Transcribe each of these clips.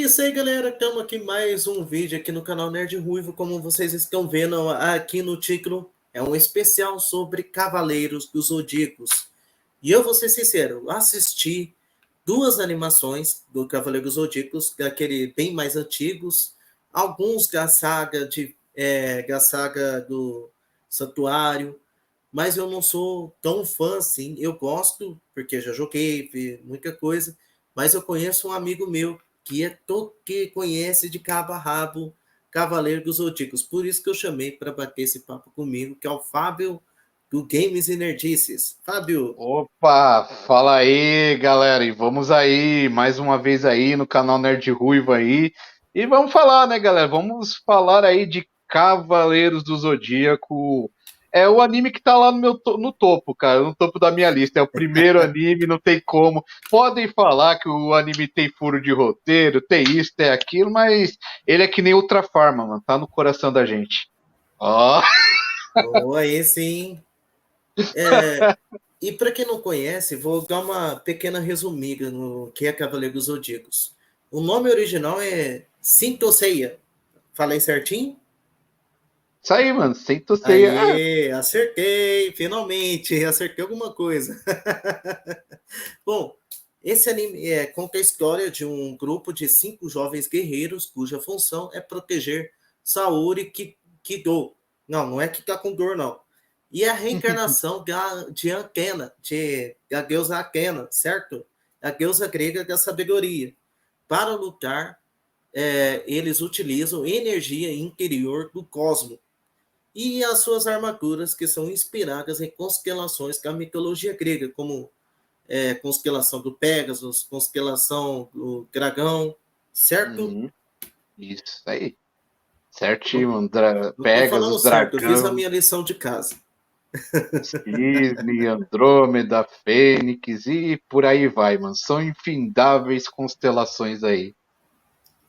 isso aí, galera. Estamos aqui mais um vídeo aqui no canal Nerd Ruivo. Como vocês estão vendo aqui no título, é um especial sobre Cavaleiros dos Zodíacos. E eu vou ser sincero, assisti duas animações do Cavaleiro dos Zodíacos, daquele bem mais antigos, alguns da saga do Santuário, mas eu não sou tão fã assim. Eu gosto, porque já joguei, vi muita coisa, mas eu conheço um amigo meu que conhece de cabo a rabo Cavaleiro dos Zodíacos. Por isso que eu chamei para bater esse papo comigo, que é o Fábio do Games e Nerdices. Fábio, Opa, fala aí, galera, e vamos aí, mais uma vez aí no canal Nerd Ruivo aí, e vamos falar, né, galera, vamos falar aí de Cavaleiros do Zodíaco, é o anime que tá lá no topo, cara, no topo da minha lista, é o primeiro anime, não tem como, podem falar que o anime tem furo de roteiro, tem isso, tem aquilo, mas ele é que nem Ultra Farma, mano, tá no coração da gente. Ó, oh, aí sim. É, e para quem não conhece, vou dar uma pequena resumida no que é Cavaleiro dos Zodíacos. O nome original é Saint Seiya. Falei certinho? isso aí, mano, sem tosser, Aê, acertei, finalmente, acertei alguma coisa. Bom, esse anime conta a história de um grupo de 5 jovens guerreiros cuja função é proteger Saori Kido. Não, não é que tá com dor, não. E a reencarnação de Atena, da deusa Atena, certo? A deusa grega da sabedoria. Para lutar, eles utilizam energia interior do cosmos e as suas armaduras, que são inspiradas em constelações da mitologia grega, como constelação do Pégasus, constelação do Dragão, certo? uhum, isso aí. Certinho, Não mano. estou Pegasus, falando certo, eu fiz a Dragão, minha lição de casa. Cisne, Andrômeda, Fênix e por aí vai, mano. São infindáveis constelações aí.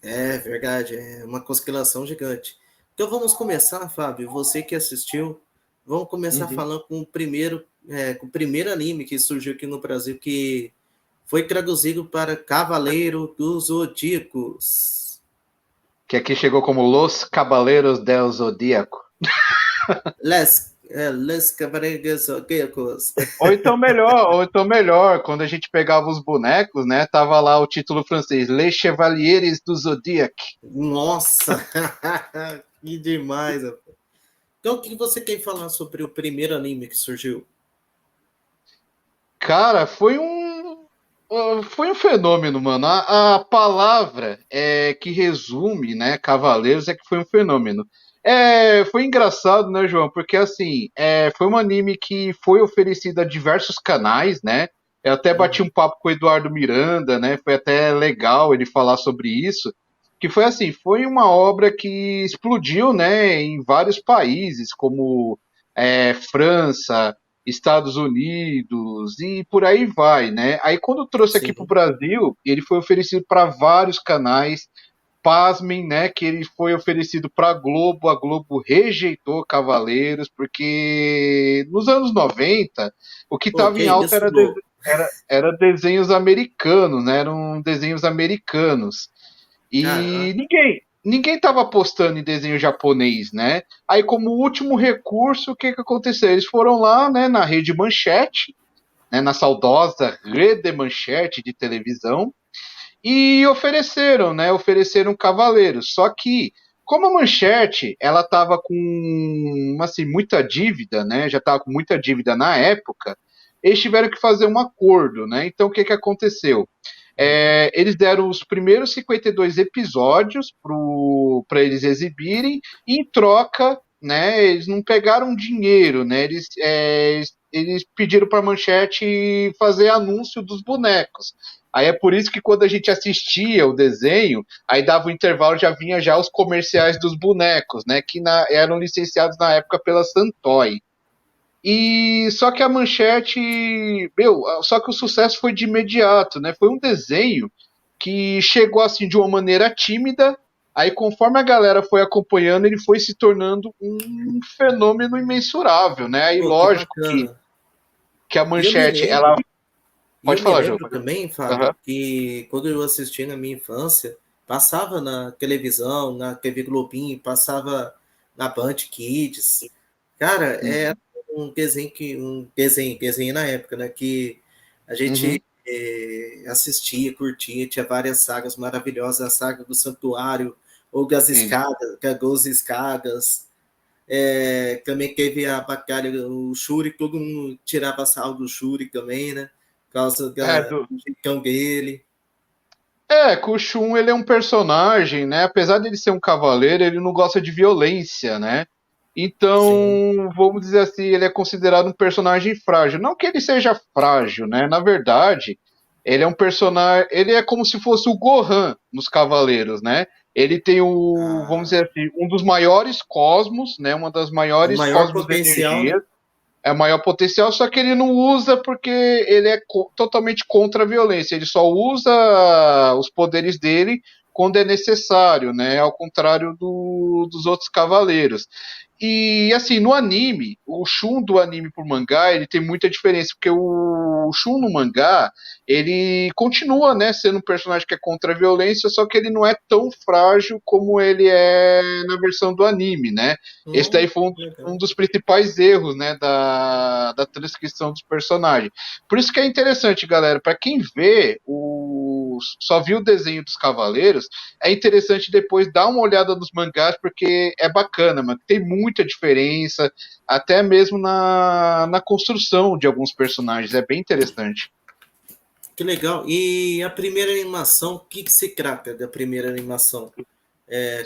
É verdade, é uma constelação gigante. Então vamos começar, Fábio, você que assistiu, vamos começar Uhum. falando com o primeiro anime que surgiu aqui no Brasil, que foi traduzido para Cavaleiro dos Zodíacos. Que aqui chegou como Los Caballeros del Zodíaco. Les Cavaleiros Zodíacos. Ou então melhor, quando a gente pegava os bonecos, né? Tava lá o título francês, Les Chevaliers du Zodiaque. Nossa, que demais, rapaz. Então, o que você quer falar sobre o primeiro anime que surgiu? Cara, foi um fenômeno, mano. A palavra que resume, né, Cavaleiros é que foi um fenômeno. Foi engraçado, né, João? Porque assim, foi um anime que foi oferecido a diversos canais, né? Eu até bati Uhum. um papo com o Eduardo Miranda, né? Foi até legal ele falar sobre isso. Que foi assim, foi uma obra que explodiu, né, em vários países, como França, Estados Unidos e por aí vai, né? Aí quando trouxe aqui para o Sim. Brasil, ele foi oferecido para vários canais. Pasmem, né? Que ele foi oferecido para a Globo rejeitou Cavaleiros, porque nos anos 90 o que Pô, estava que em alta isso, Globo? era desenhos americanos, né? Eram desenhos americanos. E Caraca. ninguém estava apostando em desenho japonês, né? Aí, como último recurso, o que, que aconteceu? Eles foram lá, né, na Rede Manchete, né, na saudosa Rede Manchete de televisão, e ofereceram, né? Ofereceram Cavaleiros. Só que, como a Manchete, ela estava com, assim, muita dívida, né? Já estava com muita dívida na época, eles tiveram que fazer um acordo, né? Então, o que, que aconteceu? Eles deram os primeiros 52 episódios para eles exibirem, e em troca, né, eles não pegaram dinheiro, né, eles pediram para a Manchete fazer anúncio dos bonecos. Aí é por isso que quando a gente assistia o desenho, aí dava o intervalo, já vinha já os comerciais dos bonecos, né, que eram licenciados na época pela Santoy. E só que a Manchete, meu, só que o sucesso foi de imediato, né? Foi um desenho que chegou assim de uma maneira tímida, aí conforme a galera foi acompanhando, ele foi se tornando um fenômeno imensurável, né? Aí Pô, que lógico bacana. que a E eu me Manchete, ela lembro, e eu pode me falar, João. lembro também, Uhum. Fábio, que quando eu assisti na minha infância, passava na televisão, na TV Globinho, passava na Band Kids. Cara, é Uhum, um desenho na época, né? Que a uhum, gente assistia, curtia, tinha várias sagas maravilhosas, a saga do Santuário, isso. Gagos e Escadas, também teve a batalha, o Shuri, todo mundo tirava sarro do Shuri também, né? Por causa É, do jeitão dele. que o Shun, ele é um personagem, né? Apesar de ele ser um cavaleiro, ele não gosta de violência, né? Sim. Então, vamos dizer assim, ele é considerado um personagem frágil. Não que ele seja frágil, né? Na verdade, ele é um personagem. Ele é como se fosse o Gohan nos Cavaleiros, né? Ele tem o, vamos Ah, dizer assim, um dos maiores cosmos, né? Uma das o maiores maior cosmos de potencial, energia, né? é o maior potencial, só que ele não usa porque ele é totalmente contra a violência. Ele só usa os poderes dele quando é necessário, né? Ao contrário dos outros cavaleiros. E assim, no anime, o Shun do anime pro mangá, ele tem muita diferença, porque o Shun no mangá, ele continua, né, sendo um personagem que é contra a violência, só que ele não é tão frágil como ele é na versão do anime, né? Esse daí foi um Legal. dos principais erros, né, da transcrição dos personagens. Por isso que é interessante, galera, para quem vê só viu o desenho dos Cavaleiros, é interessante depois dar uma olhada nos mangás, porque é bacana, mano. Tem muita diferença, até mesmo na construção de alguns personagens. É bem interessante. Que legal. E a primeira animação, o que se trata da primeira animação?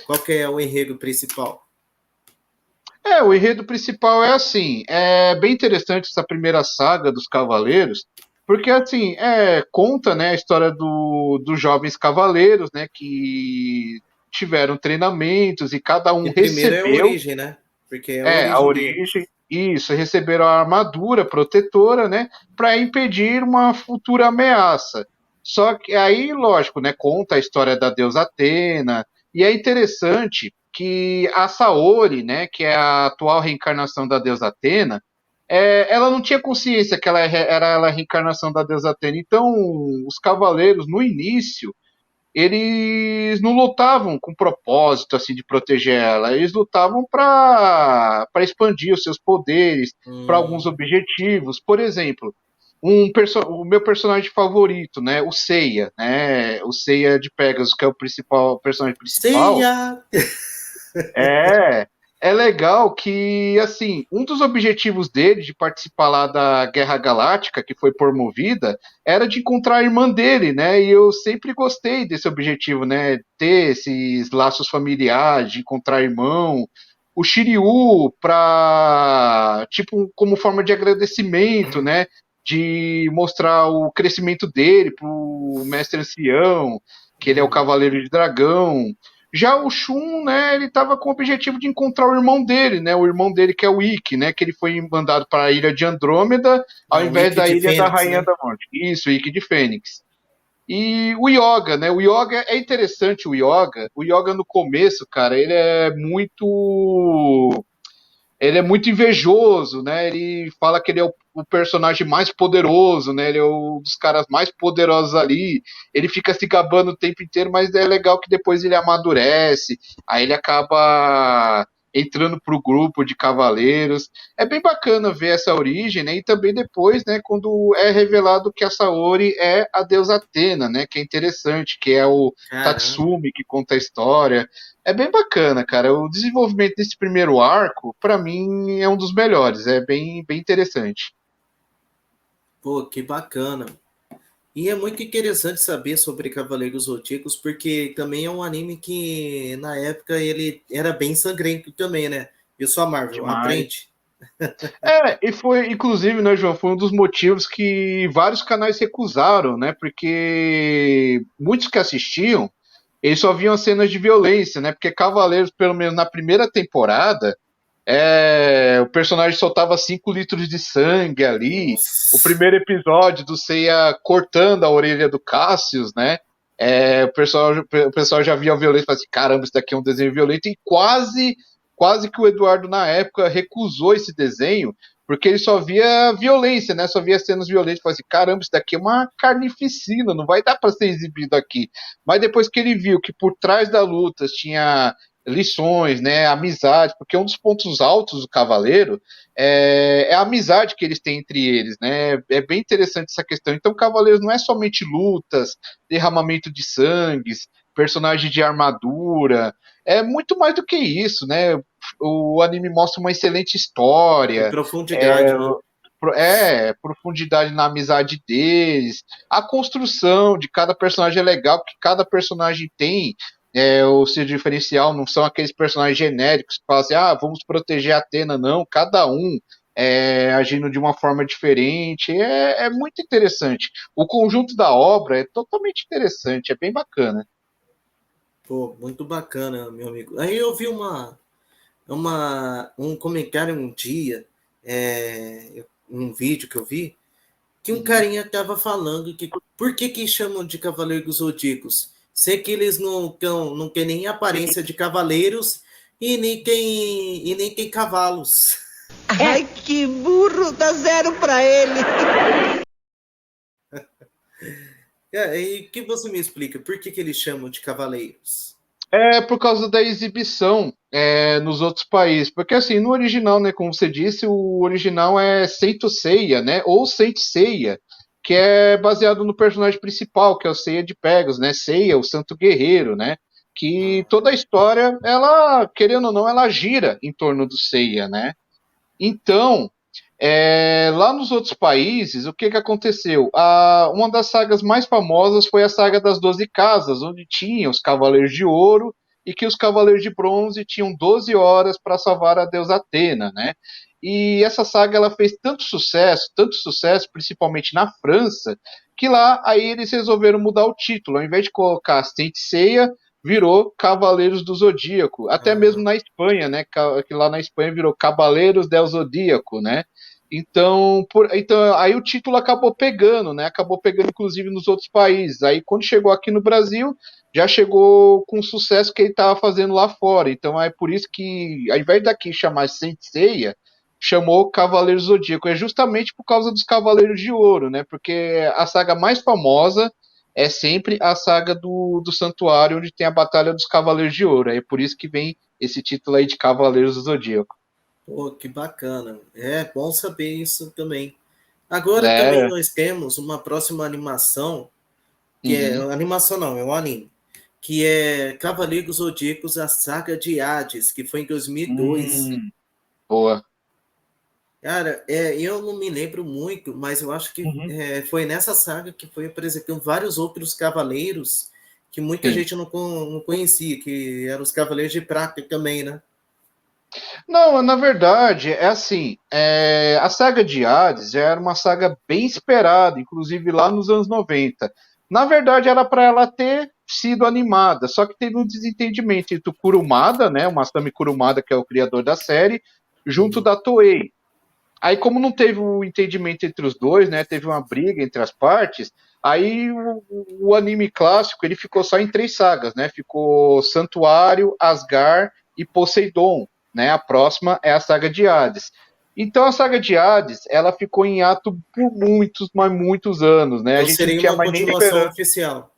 Qual que é o enredo principal? O enredo principal é assim, é bem interessante essa primeira saga dos Cavaleiros, porque assim, conta, né, a história dos jovens cavaleiros, né, que tiveram treinamentos e cada E um primeiro é a recebeu. origem, né? Porque é a A origem origem, deles. isso, receberam a armadura protetora, né, para impedir uma futura ameaça. Só que aí, lógico, né, conta a história da deusa Atena, e é interessante que a Saori, né, que é a atual reencarnação da deusa Atena, ela não tinha consciência que ela era ela a reencarnação da deusa Atena. Então, os cavaleiros, no início, eles não lutavam com propósito assim de proteger ela, eles lutavam para expandir os seus poderes para alguns Hum, objetivos. Por exemplo, o meu personagem favorito, né, o Seiya, né, o Seiya de Pegasus, que é o personagem principal. Ceia! É, é legal que, assim, um dos objetivos dele de participar lá da Guerra Galáctica, que foi promovida, era de encontrar a irmã dele, né? E eu sempre gostei desse objetivo, né? Ter esses laços familiares, de encontrar irmão. O Shiryu, tipo, como forma de agradecimento, né? De mostrar o crescimento dele pro mestre ancião, que ele é o Hum, Cavaleiro de Dragão. Já o Shun, né, ele estava com o objetivo de encontrar o irmão dele, né, o irmão dele que é o Ikki, né, que ele foi mandado para a ilha de Andrômeda ao é o invés Wiki da de ilha da Fênix, Rainha né? da Morte. Isso, o Ikki de Fênix. E o Yoga, né, o Yoga é interessante, o Yoga no começo, cara, ele é muito invejoso, né? Ele fala que ele é o personagem mais poderoso, né? Ele é um dos caras mais poderosos ali. Ele fica se gabando o tempo inteiro, mas é legal que depois ele amadurece, aí ele acaba entrando pro grupo de cavaleiros. É bem bacana ver essa origem, né? E também depois, né, quando é revelado que a Saori é a deusa Atena, né? Que é interessante, que é o Caramba. Tatsumi que conta a história. É bem bacana, cara. O desenvolvimento desse primeiro arco, pra mim, é um dos melhores. É bem interessante. Pô, que bacana. E é muito interessante saber sobre Cavaleiros Zodíacos, porque também é um anime que, na época, ele era bem sangrento também, né? E sua Marvel, Demais. aprende. E foi, inclusive, né, João, foi um dos motivos que vários canais recusaram, né? Porque muitos que assistiam, eles só viam as cenas de violência, né? Porque Cavaleiros, pelo menos na primeira temporada, o personagem soltava 5 litros de sangue ali. O Nossa. primeiro episódio do Seiya cortando a orelha do Cassius, né? O pessoal já via a violência e falava assim: caramba, isso daqui é um desenho violento. E quase quase que o Eduardo, na época, recusou esse desenho, porque ele só via violência, né? Só via cenas violentas. Falei assim, caramba, isso daqui é uma carnificina, não vai dar para ser exibido aqui. Mas depois que ele viu que por trás das lutas tinha lições, né? Amizade, porque um dos pontos altos do Cavaleiro é a amizade que eles têm entre eles, né? É bem interessante essa questão. Então, Cavaleiros não é somente lutas, derramamento de sangues, personagem de armadura, é muito mais do que isso, né? O anime mostra uma excelente Tem história, profundidade, né? profundidade na amizade deles, a construção de cada personagem é legal, porque cada personagem tem o seu diferencial, não são aqueles personagens genéricos que falam assim, vamos proteger a Athena, não, cada um agindo de uma forma diferente, é muito interessante. O conjunto da obra é totalmente interessante, é bem bacana. Pô, muito bacana, meu amigo. Aí eu vi um comentário um dia, um vídeo que eu vi, que um Uhum. carinha estava falando que por que chamam de Cavaleiros Zodíacos? Sei que eles não têm nem aparência de cavaleiros e nem tem cavalos. Ai, que burro, dá 0 para ele. E que você me explica? Por que eles chamam de cavaleiros? É por causa da exibição nos outros países. Porque, assim, no original, né, como você disse, o original é Seito Seiya, né, ou Saint Seiya, que é baseado no personagem principal, que é o Seiya de Pegasus, né, Seiya, o Santo Guerreiro, né, que toda a história, ela, querendo ou não, ela gira em torno do Seiya, né. Então, lá nos outros países, o que, que aconteceu? Uma das sagas mais famosas foi a saga das 12 Casas, onde tinha os Cavaleiros de Ouro e que os Cavaleiros de Bronze tinham 12 horas para salvar a deusa Atena, né? E essa saga ela fez tanto sucesso, principalmente na França, que lá aí eles resolveram mudar o título. Ao invés de colocar Saint Seiya, virou Cavaleiros do Zodíaco. Até mesmo Ah, na Espanha, né? Que lá na Espanha virou Cavaleiros del Zodíaco, né? Então, aí o título acabou pegando, né? Acabou pegando, inclusive, nos outros países. Aí, quando chegou aqui no Brasil, já chegou com o sucesso que ele estava fazendo lá fora. Então, é por isso que, ao invés daqui chamar Saint Seiya, chamou Cavaleiros Zodíaco. É justamente por causa dos Cavaleiros de Ouro, né? Porque a saga mais famosa é sempre a saga do Santuário, onde tem a Batalha dos Cavaleiros de Ouro. É por isso que vem esse título aí de Cavaleiros do Zodíaco. pô, que bacana. É bom saber isso também. Agora também É. nós temos uma próxima animação, que é Uhum. animação não, é um anime, que é Cavaleiros Zodíacos, a Saga de Hades, que foi em 2002. Boa. Cara, eu não me lembro muito, mas eu acho que Uhum. foi nessa saga que foi apresentando vários outros cavaleiros que muita Sim. gente não conhecia, que eram os Cavaleiros de Prata também, né? Não, na verdade, é assim, a saga de Hades já era uma saga bem esperada, inclusive lá nos anos 90. Na verdade, era para ela ter sido animada, só que teve um desentendimento entre o Kurumada, né, o Masami Kurumada, que é o criador da série, junto Uhum. da Toei. Aí, como não teve um entendimento entre os dois, né, teve uma briga entre as partes, aí o anime clássico ele ficou só em 3 sagas, né? Ficou Santuário, Asgard e Poseidon, né? A próxima é a saga de Hades. Então a saga de Hades, ela ficou em ato por muitos, mas muitos anos, né? A Então gente não seria tinha uma mais nem continuação esperança. oficial.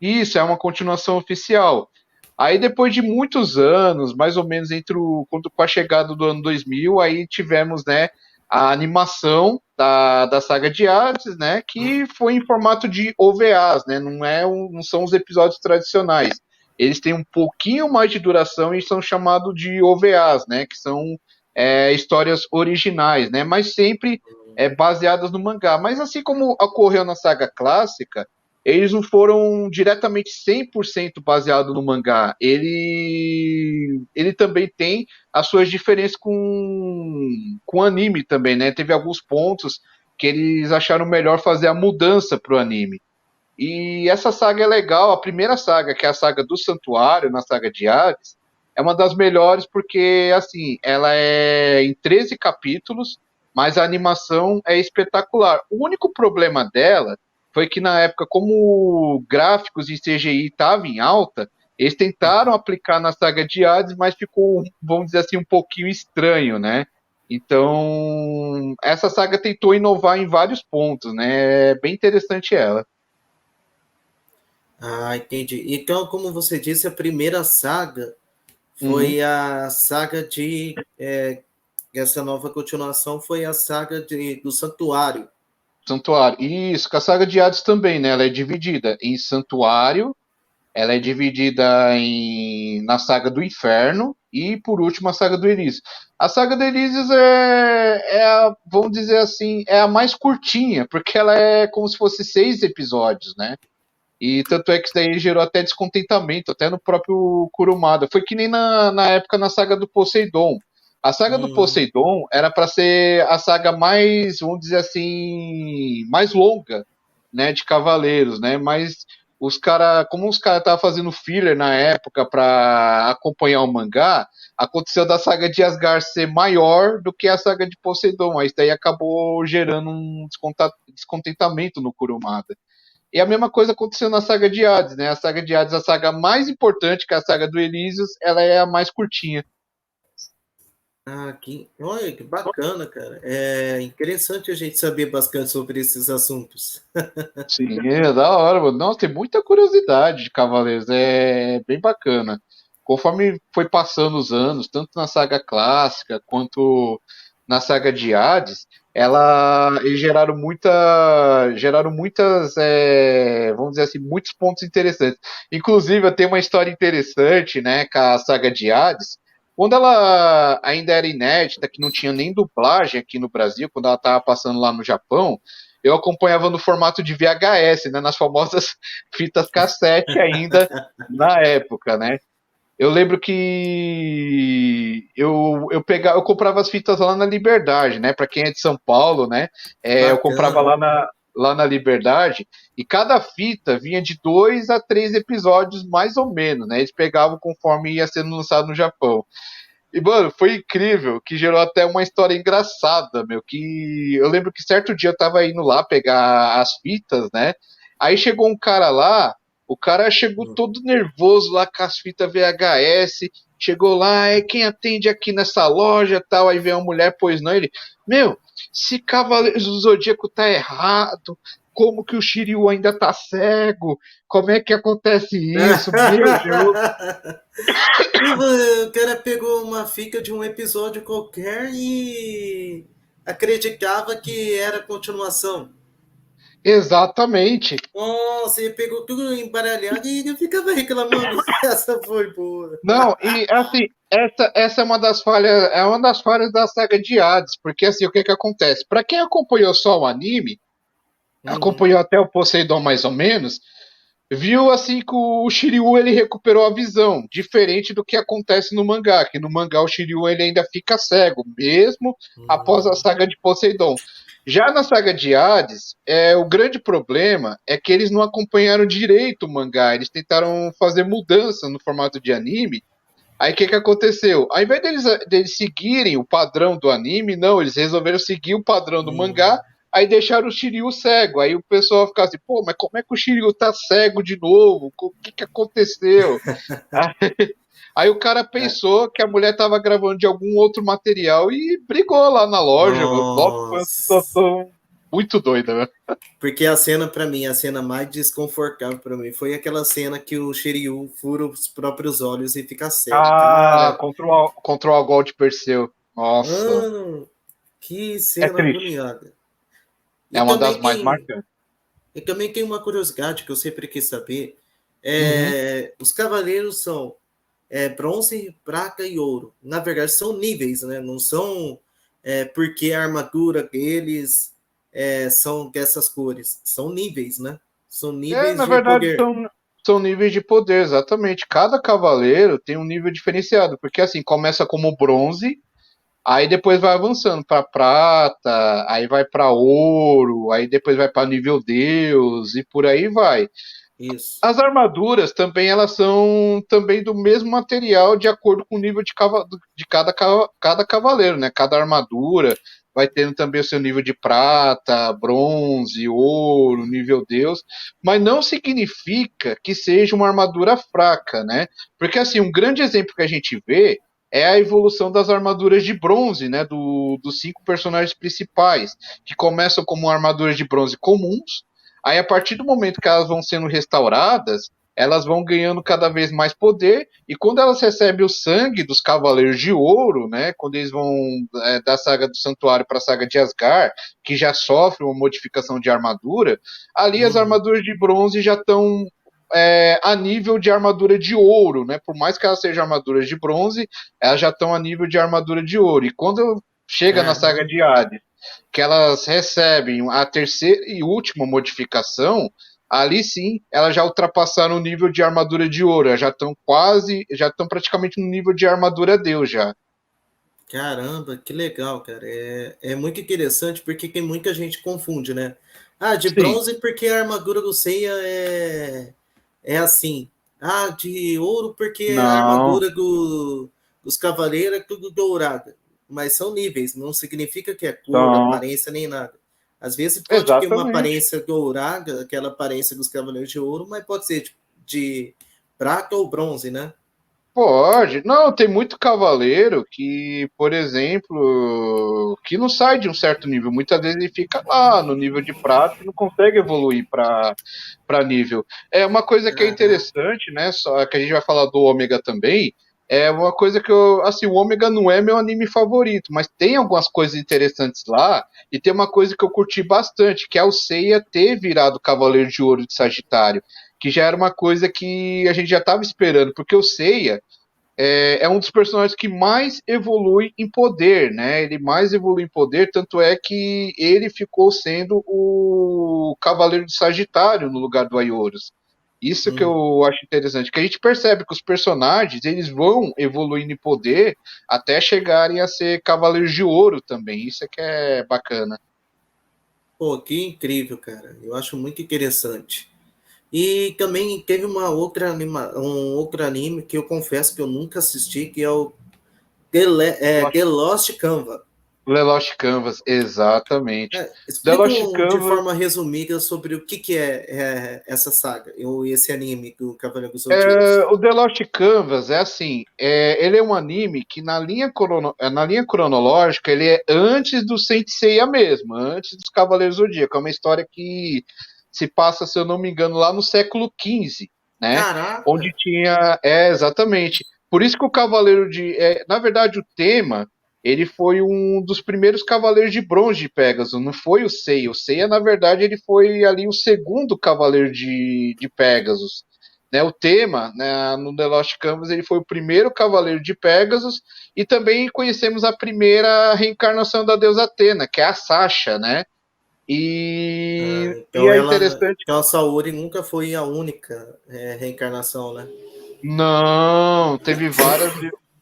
Isso é uma continuação oficial. Aí depois de muitos anos, mais ou menos com a chegada do ano 2000, aí tivemos, né, a animação da saga de Hades, né, que foi em formato de OVAs, né, não são os episódios tradicionais. Eles têm um pouquinho mais de duração e são chamados de OVAs, né, que são histórias originais, né, mas sempre baseadas no mangá. Mas assim como ocorreu na saga clássica, eles não foram diretamente 100% baseado no mangá. Ele também tem as suas diferenças com o anime também, né? Teve alguns pontos que eles acharam melhor fazer a mudança pro anime. E essa saga é legal, a primeira saga, que é a saga do Santuário, na saga de Hades, é uma das melhores porque, assim, ela é em 13 capítulos, mas a animação é espetacular. O único problema dela foi que na época, como gráficos em CGI estavam em alta, Eles tentaram aplicar na saga de Hades, mas ficou, vamos dizer assim, um pouquinho estranho, né? Então, essa saga tentou inovar em vários pontos, né? É bem interessante ela. Ah, entendi. Então, como você disse, a primeira saga Uhum. foi a saga de. Essa nova continuação foi a saga do Santuário. Santuário. Isso, com a saga de Hades também, né? Ela é dividida em Santuário, ela é dividida na saga do Inferno e, por último, a saga do Elísio. A saga do Elísio vamos dizer assim, é a mais curtinha, porque ela é como se fosse 6 episódios, né? E tanto é que isso daí gerou até descontentamento, até no próprio Kurumada. Foi que nem na época na saga do Poseidon. A saga do Hum, Poseidon era para ser a saga mais, vamos dizer assim, mais longa, né, de Cavaleiros, né? Mas como os caras estavam fazendo filler na época para acompanhar o mangá, aconteceu da saga de Asgard ser maior do que a saga de Poseidon. Aí isso daí acabou gerando um descontentamento no Kurumada. E a mesma coisa aconteceu na saga de Hades, né? A saga de Hades, a saga mais importante, que é a saga do Elísios, ela é a mais curtinha. olha, que bacana, cara. É interessante a gente saber bastante sobre esses assuntos. Sim, é da hora, mano. Nossa, tem muita curiosidade de Cavaleiros, é bem bacana. Conforme foi passando os anos, tanto na saga clássica quanto na saga de Hades, eles geraram muitas, vamos dizer assim, muitos pontos interessantes. Inclusive, eu tenho uma história interessante, né, com a saga de Hades. Quando ela ainda era inédita, que não tinha nem dublagem aqui no Brasil, quando ela estava passando lá no Japão, eu acompanhava no formato de VHS, né, nas famosas fitas cassete ainda na época, né? Eu lembro que eu comprava as fitas lá na Liberdade, né? Para quem é de São Paulo, né? Eu comprava Bacana. lá na Liberdade e cada fita vinha de 2 a 3 episódios, mais ou menos, né? Eles pegavam conforme ia sendo lançado no Japão. E, mano, foi incrível, que gerou até uma história engraçada, meu, que eu lembro que certo dia eu tava indo lá pegar as fitas, né? Aí chegou um cara lá, o cara chegou todo nervoso lá com as fitas VHS, chegou lá, é quem atende aqui nessa loja, tal, aí vem uma mulher, pois não, ele, meu, se Cavaleiros do Zodíaco tá errado, como que o Shiryu ainda tá cego? Como é que acontece isso? Meu, gerou. O cara pegou uma fica de um episódio qualquer e acreditava que era continuação. Exatamente. Nossa, ele pegou tudo embaralhado e ele ficava reclamando. Essa foi boa. Não, e assim, essa é uma das falhas da saga de Hades, porque assim, o que que acontece? Pra quem acompanhou só o anime, Uhum. acompanhou até o Poseidon mais ou menos, viu assim que o Shiryu ele recuperou a visão, diferente do que acontece no mangá, que no mangá o Shiryu ele ainda fica cego, mesmo após a Uhum. saga de Poseidon. Já na saga de Hades, o grande problema é que eles não acompanharam direito o mangá, eles tentaram fazer mudança no formato de anime. Aí o que que aconteceu? Ao invés deles seguirem o padrão do anime, não, eles resolveram seguir o padrão do mangá, Uhum. aí deixaram o Shiryu cego. Aí o pessoal ficava assim, pô, mas como é que o Shiryu tá cego de novo? O que que aconteceu? Aí o cara É. pensou que a mulher tava gravando de algum outro material e brigou lá na loja, mano. Nossa, foi uma Nossa. situação muito doida, né? Porque a cena, pra mim, a cena mais desconfortável pra mim foi aquela cena que o Shiryu fura os próprios olhos e fica cego. Ah, Cara, contra o Algol de Perseu. Nossa, mano, que é cena triste. agoniada. É E uma das também mais tem, marcantes. e também tem uma curiosidade que eu sempre quis saber. Uhum. Os cavaleiros são bronze, prata e ouro. Na verdade, são níveis, né? Não são porque a armadura deles são dessas cores. São níveis, né? São níveis Na de verdade, poder. são níveis de poder, exatamente. Cada cavaleiro tem um nível diferenciado, porque assim, começa como bronze, aí depois vai avançando para prata, aí vai para ouro, aí depois vai para nível Deus e por aí vai. Isso. As armaduras também elas são também do mesmo material de acordo com o nível de cada cavaleiro, né? Cada armadura vai tendo também o seu nível de prata, bronze, ouro, nível Deus, mas não significa que seja uma armadura fraca, né? Porque assim, um grande exemplo que a gente vê é a evolução das armaduras de bronze, né? Dos 5 personagens principais, que começam como armaduras de bronze comuns. Aí, a partir do momento que elas vão sendo restauradas, elas vão ganhando cada vez mais poder, e quando elas recebem o sangue dos Cavaleiros de Ouro, né, quando eles vão da saga do Santuário para a saga de Asgard, que já sofre uma modificação de armadura, ali as Uhum. armaduras de bronze já estão a nível de armadura de ouro, né? Por mais que elas sejam armaduras de bronze, elas já estão a nível de armadura de ouro. E quando chega na saga Caramba. de Hades, que elas recebem a terceira e última modificação, ali sim elas já ultrapassaram o nível de armadura de ouro, já estão praticamente no nível de armadura Deus já. Caramba, que legal, cara. É muito interessante porque tem muita gente que confunde, né? Ah, de Sim, bronze porque a armadura do Seiya é assim. Ah, de ouro porque a não, armadura dos cavaleiros é tudo dourada. Mas são níveis, não significa que é cor, não, aparência, nem nada. Às vezes pode ter uma exatamente. aparência dourada, aquela aparência dos cavaleiros de ouro, mas pode ser de prata ou bronze, né? Pode. Não, tem muito cavaleiro que, por exemplo, que não sai de um certo nível. Muitas vezes ele fica lá no nível de prata e não consegue evoluir para nível. É uma coisa que é Caraca. interessante, né? Só que a gente vai falar do Ômega também. É uma coisa que eu, assim, o Ômega não é meu anime favorito, mas tem algumas coisas interessantes lá, e tem uma coisa que eu curti bastante, que é o Seiya ter virado Cavaleiro de Ouro de Sagitário, que já era uma coisa que a gente já estava esperando, porque o Seiya é um dos personagens que mais evolui em poder, né? Ele mais evolui em poder, tanto é que ele ficou sendo o Cavaleiro de Sagitário no lugar do Aioros. Isso que Uhum. eu acho interessante, que a gente percebe que os personagens eles vão evoluindo em poder até chegarem a ser Cavaleiros de Ouro também. Isso é que é bacana. Pô, que incrível, cara. Eu acho muito interessante. E também teve um outro anime que eu confesso que eu nunca assisti, que é o The Lost Canvas. The Lost Canvas, exatamente. The Explica Lost de Canvas forma resumida sobre o que é essa saga, esse anime do Cavaleiro dos Zodíacos. O The Lost Canvas é assim, ele é um anime que na linha cronológica ele é antes do Saint Seiya mesmo, antes dos Cavaleiros do Zodíaco. É uma história que se passa, se eu não me engano, lá no século XV, né? Onde Caraca! tinha, exatamente. Por isso que o Cavaleiro na verdade o tema ele foi um dos primeiros Cavaleiros de Bronze de Pegasus, não foi o Seiya. O Seiya, na verdade, ele foi ali o segundo Cavaleiro de Pegasus, né, o tema, né, no The Lost Canvas, ele foi o primeiro cavaleiro de Pegasus, e também conhecemos a primeira reencarnação da deusa Atena, que é a Sasha, né? E é interessante. Então a Saori nunca foi a única reencarnação, né? Não, teve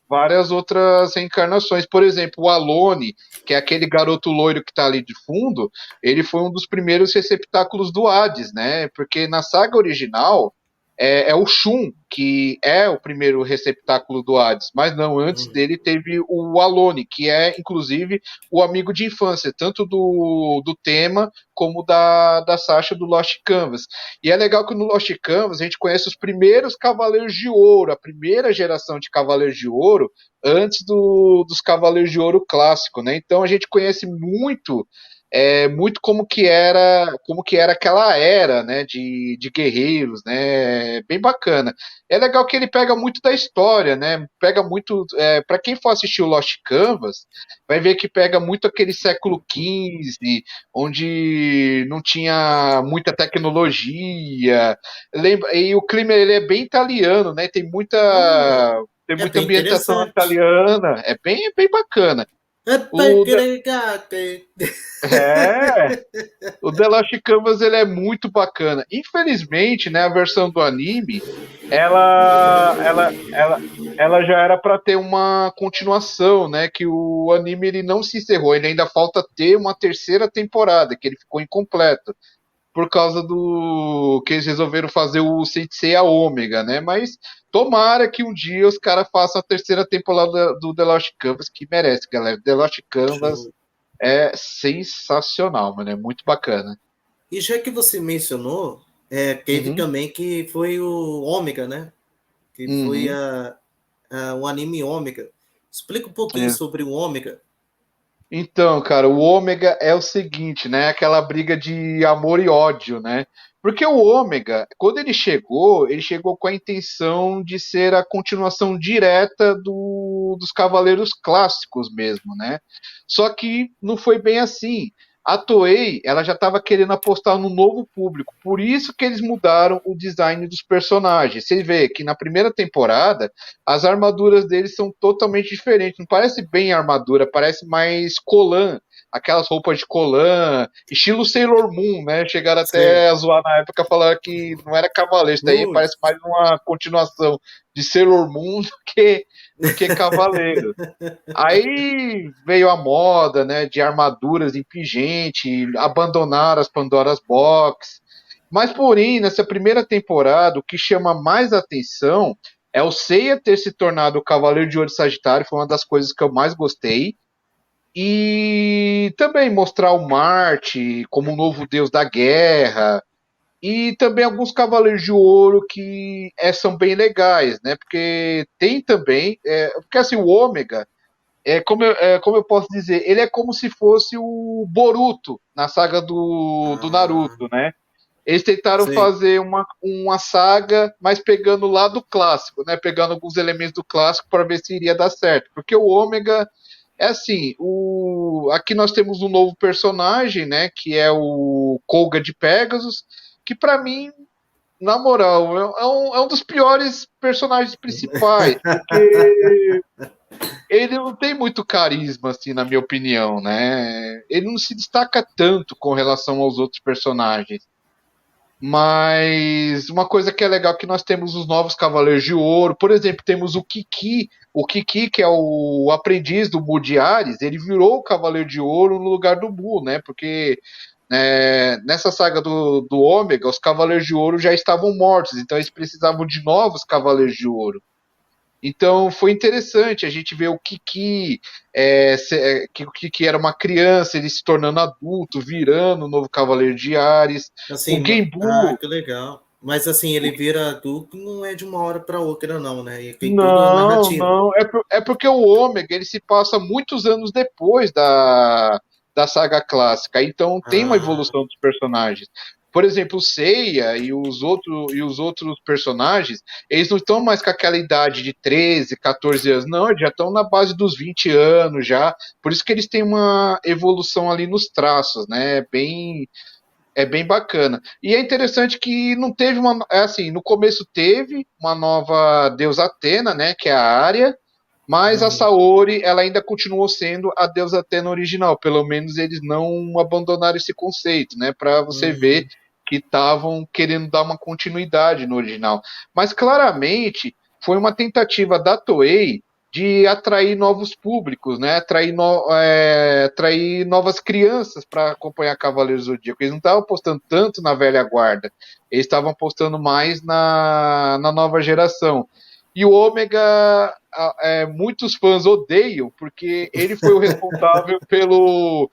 várias outras reencarnações. Por exemplo, o Alone, que é aquele garoto loiro que está ali de fundo, ele foi um dos primeiros receptáculos do Hades, né? Porque na saga original é o Shun, que é o primeiro receptáculo do Hades, mas não, antes Uhum. dele teve o Alone, que é inclusive o amigo de infância, tanto do tema como da Sasha do Lost Canvas. E é legal que no Lost Canvas a gente conhece os primeiros Cavaleiros de Ouro, a primeira geração de Cavaleiros de Ouro, antes dos Cavaleiros de Ouro clássico, né? Então a gente conhece muito como que era aquela era, né, de guerreiros, né, bem bacana. É legal que ele pega muito da história, né, pega muito, para quem for assistir o Lost Canvas, vai ver que pega muito aquele século XV, onde não tinha muita tecnologia, e o clima ele é bem italiano, né, Olha, tem é muita bem ambientação interessante. italiana, é bem bacana. É O, pergregate. é, o The Last Canvas ele é muito bacana. Infelizmente, né, a versão do anime, ela, ela, ela, ela já era para ter uma continuação, né? Que o anime ele não se encerrou, ele ainda falta ter uma terceira temporada, que ele ficou incompleto. por causa do que eles resolveram fazer o Sensei a Ômega, né? Mas tomara que um dia os caras façam a terceira temporada do The Lost Canvas, que merece, galera. The Lost Canvas Show. é sensacional, mano. É muito bacana. E já que você mencionou, teve Uhum, também que foi o Ômega, né? Que foi uhum. o anime Ômega. Explica um pouquinho É. sobre o Ômega. Então, cara, o Ômega é o seguinte, né? Aquela briga de amor e ódio, né? Porque o Ômega, quando ele chegou com a intenção de ser a continuação direta dos Cavaleiros Clássicos mesmo, né? Só que não foi bem assim. A Toei, ela já estava querendo apostar no novo público, por isso que eles mudaram o design dos personagens. Você vê que na primeira temporada as armaduras deles são totalmente diferentes. Não parece bem armadura, parece mais colã. Aquelas roupas de colã, estilo Sailor Moon, né? Chegaram Sei. até a zoar na época, falaram que não era cavaleiro. Isso daí Ui. parece mais uma continuação de Sailor Moon do que cavaleiro. Aí veio a moda, né, de armaduras impingente, abandonaram as Pandora's Box. Mas, porém, nessa primeira temporada, o que chama mais atenção é o Seiya ter se tornado o Cavaleiro de Ouro Sagitário, foi uma das coisas que eu mais gostei. E também mostrar o Marte como um novo deus da guerra. E também alguns Cavaleiros de Ouro que são bem legais, né? Porque tem também. Porque assim, o Ômega como eu posso dizer, ele é como se fosse o Boruto na saga do Ah, Naruto, né? Eles tentaram sei. fazer uma saga, mas pegando lá do clássico, né? Pegando alguns elementos do clássico para ver se iria dar certo. Porque o Ômega é assim, aqui nós temos um novo personagem, né? Que é o Koga de Pegasus, que para mim, na moral, é um dos piores personagens principais, porque ele não tem muito carisma, assim, na minha opinião, né? Ele não se destaca tanto com relação aos outros personagens. Mas uma coisa que é legal é que nós temos os novos Cavaleiros de Ouro. Por exemplo, temos o Kiki. O Kiki, que é o aprendiz do Mu de Ares, ele virou o Cavaleiro de Ouro no lugar do Mu, né? Porque nessa saga do Ômega, os Cavaleiros de Ouro já estavam mortos, então eles precisavam de novos Cavaleiros de Ouro. Então foi interessante a gente ver o Kiki, que o Kiki era uma criança, ele se tornando adulto, virando o novo Cavaleiro de Ares. O Assim, Genbu, que legal. Mas assim, ele vira adulto não é de uma hora para outra, não, né? E tem toda a não, narrativa. não, é porque o Ômega ele se passa muitos anos depois da saga clássica, então tem uma Ah, evolução dos personagens. Por exemplo, o Seiya e os outros personagens, eles não estão mais com aquela idade de 13, 14 anos, não, eles já estão na base dos 20 anos já, por isso que eles têm uma evolução ali nos traços, né, bem bacana. E é interessante que não teve assim, no começo teve uma nova deusa Atena, né, que é a Ária, mas a uhum, Saori, ela ainda continuou sendo a deusa Atena original. Pelo menos eles não abandonaram esse conceito, né? Para você ver uhum. que estavam querendo dar uma continuidade no original. Mas claramente foi uma tentativa da Toei de atrair novos públicos, né? Atrair novas crianças para acompanhar Cavaleiros do Zodíaco. Eles não estavam apostando tanto na velha guarda, eles estavam apostando mais na nova geração. E o Ômega, muitos fãs odeiam, porque ele foi o responsável pelo